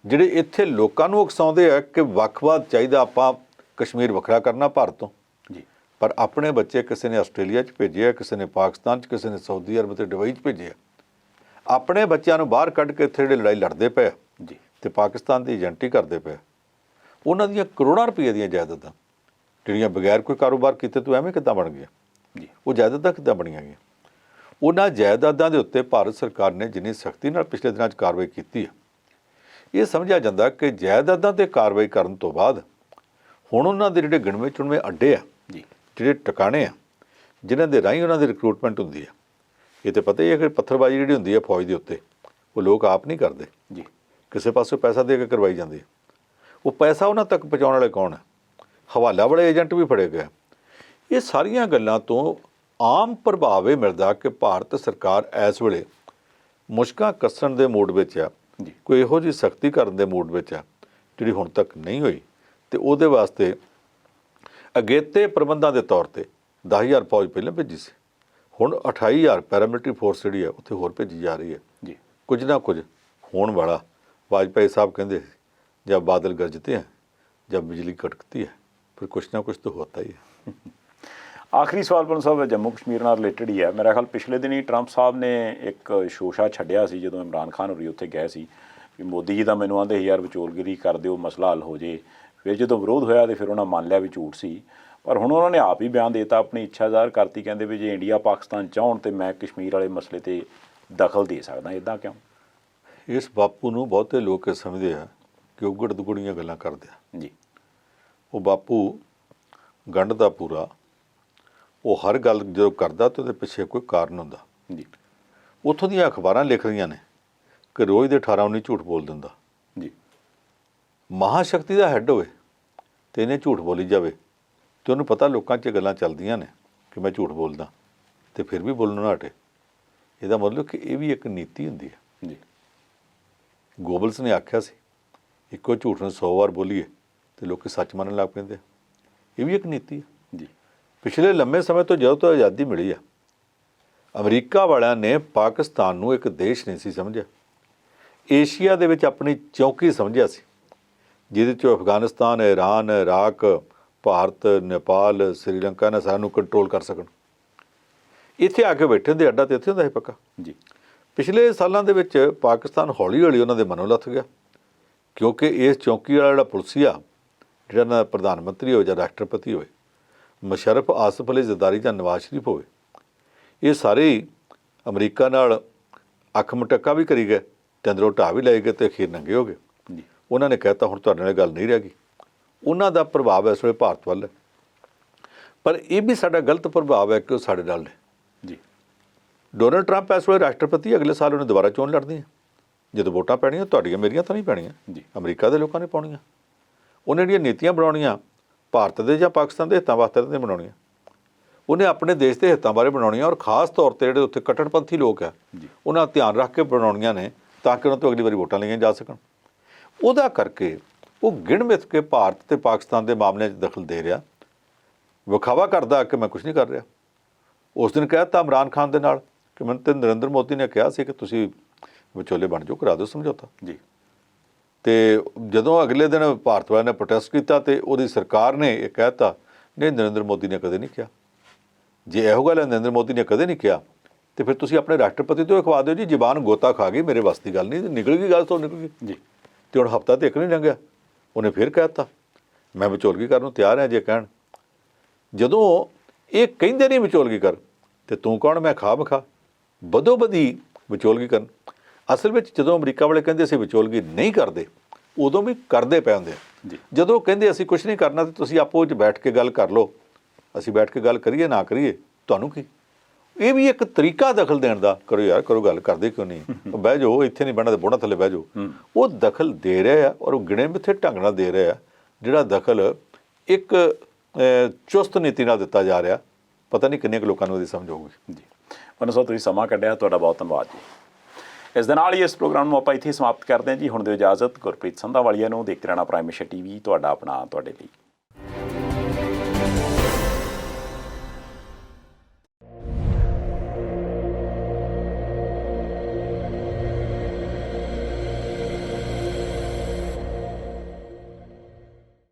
ਜਿਹੜੇ ਇੱਥੇ ਲੋਕਾਂ ਨੂੰ ਉਕਸਾਉਂਦੇ ਆ ਕਿ ਵੱਖਵਾਦ ਚਾਹੀਦਾ, ਆਪਾਂ ਕਸ਼ਮੀਰ ਵੱਖਰਾ ਕਰਨਾ ਭਾਰਤ ਤੋਂ, ਜੀ ਪਰ ਆਪਣੇ ਬੱਚੇ ਕਿਸੇ ਨੇ ਆਸਟ੍ਰੇਲੀਆ 'ਚ ਭੇਜੇ ਆ, ਕਿਸੇ ਨੇ ਪਾਕਿਸਤਾਨ 'ਚ, ਕਿਸੇ ਨੇ ਸਾਊਦੀ ਅਰਬ ਤੇ ਦੁਬਈ 'ਚ ਭੇਜੇ ਆ। ਆਪਣੇ ਬੱਚਿਆਂ ਨੂੰ ਬਾਹਰ ਕੱਢ ਕੇ ਇੱਥੇ ਜਿਹੜੇ ਲੜਾਈ ਲੜਦੇ ਪਏ ਆ ਜੀ ਤੇ ਪਾਕਿਸਤਾਨ ਦੀ ਏਜੰਟੀ ਕਰਦੇ ਪਏ, ਉਹਨਾਂ ਦੀਆਂ ਕਰੋੜਾਂ ਰੁਪਏ ਦੀਆਂ ਜਾਇਦਾਦਾਂ ਜਿਹੜੀਆਂ ਬਗੈਰ ਕੋਈ ਕਾਰੋਬਾਰ ਕੀਤੇ ਤੋਂ ਐਵੇਂ ਕਿੱਦਾਂ ਬਣ ਗਈਆਂ? ਜੀ ਉਹ ਜਾਇਦਾਦਾਂ ਕਿੱਦਾਂ ਬਣੀਆਂ ਗਈਆਂ? ਉਹਨਾਂ ਜਾਇਦਾਦਾਂ ਦੇ ਉੱਤੇ ਭਾਰਤ ਸਰਕਾਰ ਨੇ ਜਿੰਨੀ ਸਖਤੀ ਨਾਲ ਪਿਛਲੇ ਦਿਨਾਂ 'ਚ ਕਾਰਵਾਈ ਕੀਤੀ ਹੈ, ਇਹ ਸਮਝਿਆ ਜਾਂਦਾ ਕਿ ਜਾਇਦਾਦਾਂ 'ਤੇ ਕਾਰਵਾਈ ਕਰਨ ਤੋਂ ਬਾਅਦ ਹੁਣ ਉਹਨਾਂ ਦੇ ਜਿਹੜੇ ਗਿਣਵੇਂ ਚੁਣਵੇਂ ਅੱਡੇ ਆ, ਜੀ ਜਿਹੜੇ ਟਿਕਾਣੇ ਆ, ਜਿਨ੍ਹਾਂ ਦੇ ਰਾਹੀਂ ਉਹਨਾਂ ਦੀ ਰਿਕਰੂਟਮੈਂਟ ਹੁੰਦੀ ਹੈ। ਇਹ ਤਾਂ ਪਤਾ ਹੀ ਹੈ ਕਿ ਪੱਥਰਬਾਜ਼ੀ ਜਿਹੜੀ ਹੁੰਦੀ ਹੈ ਫੌਜ ਦੇ ਉੱਤੇ, ਉਹ ਲੋਕ ਆਪ ਨਹੀਂ ਕਰਦੇ, ਜੀ ਕਿਸੇ ਪਾਸੋਂ ਪੈਸਾ ਦੇ ਕੇ ਕਰਵਾਈ ਜਾਂਦੀ ਹੈ। ਉਹ ਪੈਸਾ ਉਹਨਾਂ ਤੱਕ ਪਹੁੰਚਾਉਣ ਵਾਲੇ ਕੌਣ ਹੈ? ਹਵਾਲਾ ਵਾਲੇ ਏਜੰਟ ਵੀ ਫੜੇ ਗਏ। ਇਹ ਸਾਰੀਆਂ ਗੱਲਾਂ ਤੋਂ ਆਮ ਪ੍ਰਭਾਵ ਇਹ ਮਿਲਦਾ ਕਿ ਭਾਰਤ ਸਰਕਾਰ ਇਸ ਵੇਲੇ ਮੁਸ਼ਕਾਂ ਕੱਸਣ ਦੇ ਮੂਡ ਵਿੱਚ ਆ, ਜੀ ਕੋਈ ਇਹੋ ਜਿਹੀ ਸਖਤੀ ਕਰਨ ਦੇ ਮੂਡ ਵਿੱਚ ਆ ਜਿਹੜੀ ਹੁਣ ਤੱਕ ਨਹੀਂ ਹੋਈ, ਤੇ ਉਹਦੇ ਵਾਸਤੇ ਅਗੇਤੇ ਪ੍ਰਬੰਧਾਂ ਦੇ ਤੌਰ ਤੇ 10,000 ਫੌਜ ਪਹਿਲਾਂ ਭੇਜੀ ਸੀ, ਹੁਣ 28,000 ਪੈਰਾਮਿਲਟਰੀ ਫੋਰਸ ਜਿਹੜੀ ਆ ਉੱਥੇ ਹੋਰ ਭੇਜੀ ਜਾ ਰਹੀ ਹੈ। ਜੀ ਕੁਝ ਨਾ ਕੁਝ ਹੋਣ ਵਾਲਾ। ਵਾਜਪਾਈ ਸਾਹਿਬ ਕਹਿੰਦੇ ਸੀ, ਜਬ ਬਾਦਲ ਗਰਜਤੇ हैं जब बिजली कड़कती है फिर कुछ ना कुछ तो होता ही है। ਆਖਰੀ ਸਵਾਲ ਪੰਨੂ ਸਾਹਿਬ ਜੰਮੂ ਕਸ਼ਮੀਰ ਨਾਲ ਰਿਲੇਟਡ ਹੀ ਹੈ। ਮੇਰਾ ਖਿਆਲ ਪਿਛਲੇ ਦਿਨੀ ਟਰੰਪ ਸਾਹਿਬ ਨੇ ਇੱਕ ਸ਼ੋਸ਼ਾ ਛੱਡਿਆ ਸੀ ਜਦੋਂ ਇਮਰਾਨ ਖਾਨ ਹੋਰੀ ਉੱਥੇ ਗਏ ਸੀ ਵੀ ਮੋਦੀ ਜੀ ਦਾ ਮੈਨੂੰ ਆਂਦੇ ਸੀ ਯਾਰ ਵਿਚੋਲਗਿਰੀ ਕਰ ਦਿਓ, ਮਸਲਾ ਹੱਲ ਹੋ ਜੇ। ਫਿਰ ਜਦੋਂ ਵਿਰੋਧ ਹੋਇਆ ਤੇ ਫਿਰ ਉਹਨਾਂ ਮੰਨ ਲਿਆ ਵੀ ਝੂਠ ਸੀ, ਪਰ ਹੁਣ ਉਹਨਾਂ ਨੇ ਆਪ ਹੀ ਬਿਆਨ ਦੇਤਾ, ਆਪਣੀ ਇੱਛਾ ਜ਼ਾਹਰ ਕਰਤੀ, ਕਹਿੰਦੇ ਵੀ ਜੇ ਇੰਡੀਆ ਪਾਕਿਸਤਾਨ ਚਾਹੁਣ ਤੇ ਮੈਂ ਕਸ਼ਮੀਰ ਵਾਲੇ ਮਸਲੇ ਤੇ ਦਖਲ ਦੇ ਸਕਦਾ। ਇੱਦਾਂ ਕਿਉਂ? ਇਸ ਬਾਪੂ ਨੂੰ ਬਹੁਤੇ ਲੋਕ ਇਹ ਸਮਝਦੇ ਆ ਕਿ ਉਗੜ ਦੁਗੜੀਆਂ ਗੱਲਾਂ ਕਰਦੇ ਆ। ਜੀ ਉਹ ਬਾਪੂ ਗੰਢ ਦਾ ਪੂਰਾ, ਉਹ ਹਰ ਗੱਲ ਜਦੋਂ ਕਰਦਾ ਤਾਂ ਉਹਦੇ ਪਿੱਛੇ ਕੋਈ ਕਾਰਨ ਹੁੰਦਾ। ਜੀ ਉੱਥੋਂ ਦੀਆਂ ਅਖਬਾਰਾਂ ਲਿਖ ਰਹੀਆਂ ਨੇ ਕਿ ਰੋਜ਼ ਦੇ 18-19 ਝੂਠ ਬੋਲ ਦਿੰਦਾ। ਜੀ ਮਹਾਸ਼ਕਤੀ ਦਾ ਹੈੱਡ ਹੋਵੇ ਤੇ ਇਹਨੇ ਝੂਠ ਬੋਲੀ ਜਾਵੇ ਤੇ ਉਹਨੂੰ ਪਤਾ ਲੋਕਾਂ 'ਚ ਗੱਲਾਂ ਚੱਲਦੀਆਂ ਨੇ ਕਿ ਮੈਂ ਝੂਠ ਬੋਲਦਾ ਤੇ ਫਿਰ ਵੀ ਬੋਲਣੋਂ ਨਾ ਹਟੇ। ਇਹਦਾ ਮਤਲਬ ਕਿ ਇਹ ਵੀ ਇੱਕ ਨੀਤੀ ਹੁੰਦੀ ਹੈ। ਜੀ ਗੋਬਲਸ ਨੇ ਆਖਿਆ ਸੀ, ਇੱਕੋ ਝੂਠ ਨੂੰ 100 ਵਾਰ ਬੋਲੀਏ ਤੇ ਲੋਕ ਸੱਚ ਮੰਨਣ ਲੱਗ ਪੈਂਦੇ। ਇਹ ਵੀ ਇੱਕ ਨੀਤੀ ਹੈ। ਜੀ ਪਿਛਲੇ ਲੰਮੇ ਸਮੇਂ ਤੋਂ ਜਦੋਂ ਤੋਂ ਆਜ਼ਾਦੀ ਮਿਲੀ ਆ, ਅਮਰੀਕਾ ਵਾਲਿਆਂ ਨੇ ਪਾਕਿਸਤਾਨ ਨੂੰ ਇੱਕ ਦੇਸ਼ ਨਹੀਂ ਸੀ ਸਮਝਿਆ, ਏਸ਼ੀਆ ਦੇ ਵਿੱਚ ਆਪਣੀ ਚੌਕੀ ਸਮਝਿਆ ਸੀ, ਜਿਹਦੇ 'ਚੋਂ ਅਫਗਾਨਿਸਤਾਨ, ਈਰਾਨ, ਇਰਾਕ, ਭਾਰਤ, ਨੇਪਾਲ, ਸ੍ਰੀਲੰਕਾ ਨੇ ਸਾਨੂੰ ਕੰਟਰੋਲ ਕਰ ਸਕਣ। ਇੱਥੇ ਆ ਕੇ ਬੈਠੇ ਹੁੰਦੇ, ਅੱਡਾ ਤੇ ਇੱਥੇ ਹੁੰਦਾ ਸੀ ਪੱਕਾ। ਜੀ ਪਿਛਲੇ ਸਾਲਾਂ ਦੇ ਵਿੱਚ ਪਾਕਿਸਤਾਨ ਹੌਲੀ ਹੌਲੀ ਉਹਨਾਂ ਦੇ ਮਨੋਂ ਲੱਥ ਗਿਆ, ਕਿਉਂਕਿ ਇਸ ਚੌਕੀ ਵਾਲਾ ਜਿਹੜਾ ਪੁਲਸੀਆ, ਜਿਹੜਾ ਨਾ ਪ੍ਰਧਾਨ ਮੰਤਰੀ ਹੋਵੇ ਜਾਂ ਰਾਸ਼ਟਰਪਤੀ ਹੋਵੇ, ਮੁਸ਼ਰਫ, ਆਸਫ ਅਲੀ ਜ਼ਰਦਾਰੀ ਜਾਂ ਨਵਾਜ਼ ਸ਼ਰੀਫ ਹੋਵੇ, ਇਹ ਸਾਰੇ ਹੀ ਅਮਰੀਕਾ ਨਾਲ ਅੱਖ ਮਟੱਕਾ ਵੀ ਕਰੀ ਗਏ ਤੇ ਅੰਦਰੋਂ ਢਾਹ ਵੀ ਲਏ ਗਏ ਤੇ ਅਖੀਰ ਨੰਗੇ ਹੋ ਗਏ। ਜੀ ਉਹਨਾਂ ਨੇ ਕਹਿਤਾ ਹੁਣ ਤੁਹਾਡੇ ਨਾਲ ਗੱਲ ਨਹੀਂ ਰਹਿ ਗਈ। ਉਹਨਾਂ ਦਾ ਪ੍ਰਭਾਵ ਇਸ ਵੇਲੇ ਭਾਰਤ ਵੱਲ ਹੈ, ਪਰ ਇਹ ਵੀ ਸਾਡਾ ਗਲਤ ਪ੍ਰਭਾਵ ਹੈ ਕਿ ਉਹ ਸਾਡੇ ਨਾਲ ਨੇ। ਜੀ ਡੋਨਲਡ ਟਰੰਪ ਇਸ ਵੇਲੇ ਰਾਸ਼ਟਰਪਤੀ, ਅਗਲੇ ਸਾਲ ਉਹਨੇ ਦੁਬਾਰਾ ਚੋਣ ਲੜਨੀ ਹੈ। ਜਦੋਂ ਵੋਟਾਂ ਪੈਣੀਆਂ ਤੁਹਾਡੀਆਂ ਮੇਰੀਆਂ ਤਾਂ ਨਹੀਂ ਪੈਣੀਆਂ, ਜੀ ਅਮਰੀਕਾ ਦੇ ਲੋਕਾਂ ਨੇ ਪਾਉਣੀਆਂ। ਉਹਨੇ ਜਿਹੜੀਆਂ ਨੀਤੀਆਂ ਬਣਾਉਣੀਆਂ ਭਾਰਤ ਦੇ ਜਾਂ ਪਾਕਿਸਤਾਨ ਦੇ ਹਿੱਤਾਂ ਵਾਸਤੇ ਨਹੀਂ ਬਣਾਉਣੀਆਂ, ਉਹਨੇ ਆਪਣੇ ਦੇਸ਼ ਦੇ ਹਿੱਤਾਂ ਬਾਰੇ ਬਣਾਉਣੀਆਂ, ਔਰ ਖਾਸ ਤੌਰ 'ਤੇ ਜਿਹੜੇ ਉੱਥੇ ਕੱਟੜਪੰਥੀ ਲੋਕ ਆ ਜੀ ਉਹਨਾਂ ਦਾ ਧਿਆਨ ਰੱਖ ਕੇ ਬਣਾਉਣੀਆਂ ਨੇ ਤਾਂ ਕਿ ਉਹਨਾਂ ਤੋਂ ਅਗਲੀ ਵਾਰੀ ਵੋਟਾਂ ਲਈਆਂ ਜਾ ਸਕਣ। ਉਹਦਾ ਕਰਕੇ ਉਹ ਗਿਣ ਮਿਥ ਕੇ ਭਾਰਤ ਤੇ ਪਾਕਿਸਤਾਨ ਦੇ ਮਾਮਲਿਆਂ 'ਚ ਦਖਲ ਦੇ ਰਿਹਾ, ਵਿਖਾਵਾ ਕਰਦਾ ਕਿ ਮੈਂ ਕੁਝ ਨਹੀਂ ਕਰ ਰਿਹਾ। ਉਸ ਦਿਨ ਕਹਿ ਦਿੱਤਾ ਇਮਰਾਨ ਖਾਨ ਦੇ ਨਾਲ ਕਿ ਮੈਨੂੰ ਤੇ ਨਰਿੰਦਰ ਮੋਦੀ ਨੇ ਕਿਹਾ ਸੀ ਕਿ ਤੁਸੀਂ ਵਿਚੋਲੇ ਬਣ ਜਾਓ, ਕਰਾ ਦਿਓ ਸਮਝੌਤਾ। ਜੀ ਤੇ ਜਦੋਂ ਅਗਲੇ ਦਿਨ ਭਾਰਤ ਵਾਲਿਆਂ ਨੇ ਪ੍ਰੋਟੈਸਟ ਕੀਤਾ ਤੇ ਉਹਦੀ ਸਰਕਾਰ ਨੇ ਇਹ ਕਹਿ ਦਿੱਤਾ ਨਹੀਂ, ਨਰਿੰਦਰ ਮੋਦੀ ਨੇ ਕਦੇ ਨਹੀਂ ਕਿਹਾ। ਜੇ ਇਹੋ ਗੱਲ ਨਰਿੰਦਰ ਮੋਦੀ ਨੇ ਕਦੇ ਨਹੀਂ ਕਿਹਾ ਤੇ ਫਿਰ ਤੁਸੀਂ ਆਪਣੇ ਰਾਸ਼ਟਰਪਤੀ ਤੋਂ ਅਖਵਾ ਦਿਓ ਜੀ, ਜ਼ਬਾਨ ਗੋਤਾ ਖਾ ਗਈ, ਮੇਰੇ ਵੱਸ ਦੀ ਗੱਲ ਨਹੀਂ, ਨਿਕਲ ਗਈ ਗੱਲ ਤੋਂ ਨਿਕਲ ਗਈ। ਜੀ ਤੇ ਹੁਣ ਹਫ਼ਤਾ ਤੇ ਇੱਕ ਨਹੀਂ ਲੰਘਿਆ ਉਹਨੇ ਫਿਰ ਕਹਿ ਦਿੱਤਾ ਮੈਂ ਵਿਚੋਲਗੀ ਕਰਨ ਨੂੰ ਤਿਆਰ ਹਾਂ ਜੇ ਕਹਿਣ। ਜਦੋਂ ਇਹ ਕਹਿੰਦੇ ਨਹੀਂ ਵਿਚੋਲਗੀ ਕਰ, ਤੇ ਤੂੰ ਕੌਣ ਮੈਂ ਖਾ ਬਖਾ ਬਦੋ ਬਦੀ ਵਿਚੋਲਗੀ ਕਰਨ। ਅਸਲ ਵਿੱਚ ਜਦੋਂ ਅਮਰੀਕਾ ਵਾਲੇ ਕਹਿੰਦੇ ਅਸੀਂ ਵਿਚੋਲਗੀ ਨਹੀਂ ਕਰਦੇ, ਉਦੋਂ ਵੀ ਕਰਦੇ ਪਏ ਹੁੰਦੇ ਆ। ਜਦੋਂ ਕਹਿੰਦੇ ਅਸੀਂ ਕੁਝ ਨਹੀਂ ਕਰਨਾ ਤੇ ਤੁਸੀਂ ਆਪੋ ਵਿੱਚ ਬੈਠ ਕੇ ਗੱਲ ਕਰ ਲਓ, ਅਸੀਂ ਬੈਠ ਕੇ ਗੱਲ ਕਰੀਏ ਨਾ ਕਰੀਏ ਤੁਹਾਨੂੰ ਕੀ। ਇਹ ਵੀ ਇੱਕ ਤਰੀਕਾ ਦਖਲ ਦੇਣ ਦਾ, ਕਰੋ ਯਾਰ ਕਰੋ ਗੱਲ, ਕਰਦੇ ਕਿਉਂ ਨਹੀਂ, ਬਹਿ ਜਾਓ ਇੱਥੇ ਨਹੀਂ ਬਹਿਣਾ ਤੇ ਬੋਹਣਾ ਥੱਲੇ ਬਹਿ ਜਾਓ। ਉਹ ਦਖਲ ਦੇ ਰਿਹਾ ਆ ਔਰ ਉਹ ਗਿਣੇ ਮਿੱਥੇ ਢੰਗ ਨਾਲ ਦੇ ਰਿਹਾ ਆ, ਜਿਹੜਾ ਦਖਲ ਇੱਕ ਚੁਸਤ ਨੀਤੀ ਨਾਲ ਦਿੱਤਾ ਜਾ ਰਿਹਾ। ਪਤਾ ਨਹੀਂ ਕਿੰਨੇ ਕੁ ਲੋਕਾਂ ਨੂੰ ਉਹਦੀ ਸਮਝ ਆਊਗੀ। ਜੀ ਪੰਨੂ ਸਾਹਿਬ, ਤੁਸੀਂ ਸਮਾਂ ਕੱਢਿਆ, ਤੁਹਾਡਾ ਬਹੁਤ ਧੰਨਵਾਦ ਜੀ। ਇਸ ਦੇ ਨਾਲ ਹੀ ਇਸ ਪ੍ਰੋਗਰਾਮ ਨੂੰ ਆਪਾਂ ਇੱਥੇ ਸਮਾਪਤ ਕਰਦੇ ਹਾਂ ਜੀ। ਹੁਣ ਦਿਓ ਇਜਾਜ਼ਤ। ਗੁਰਪ੍ਰੀਤ ਸੰਧਾਵਾਲੀਆ ਨੂੰ ਦੇਖਦੇ ਰਹਿਣਾ ਪ੍ਰਾਈਮ ਮਿਸ਼ਨ TV, ਤੁਹਾਡਾ ਆਪਣਾ ਤੁਹਾਡੇ ਲਈ।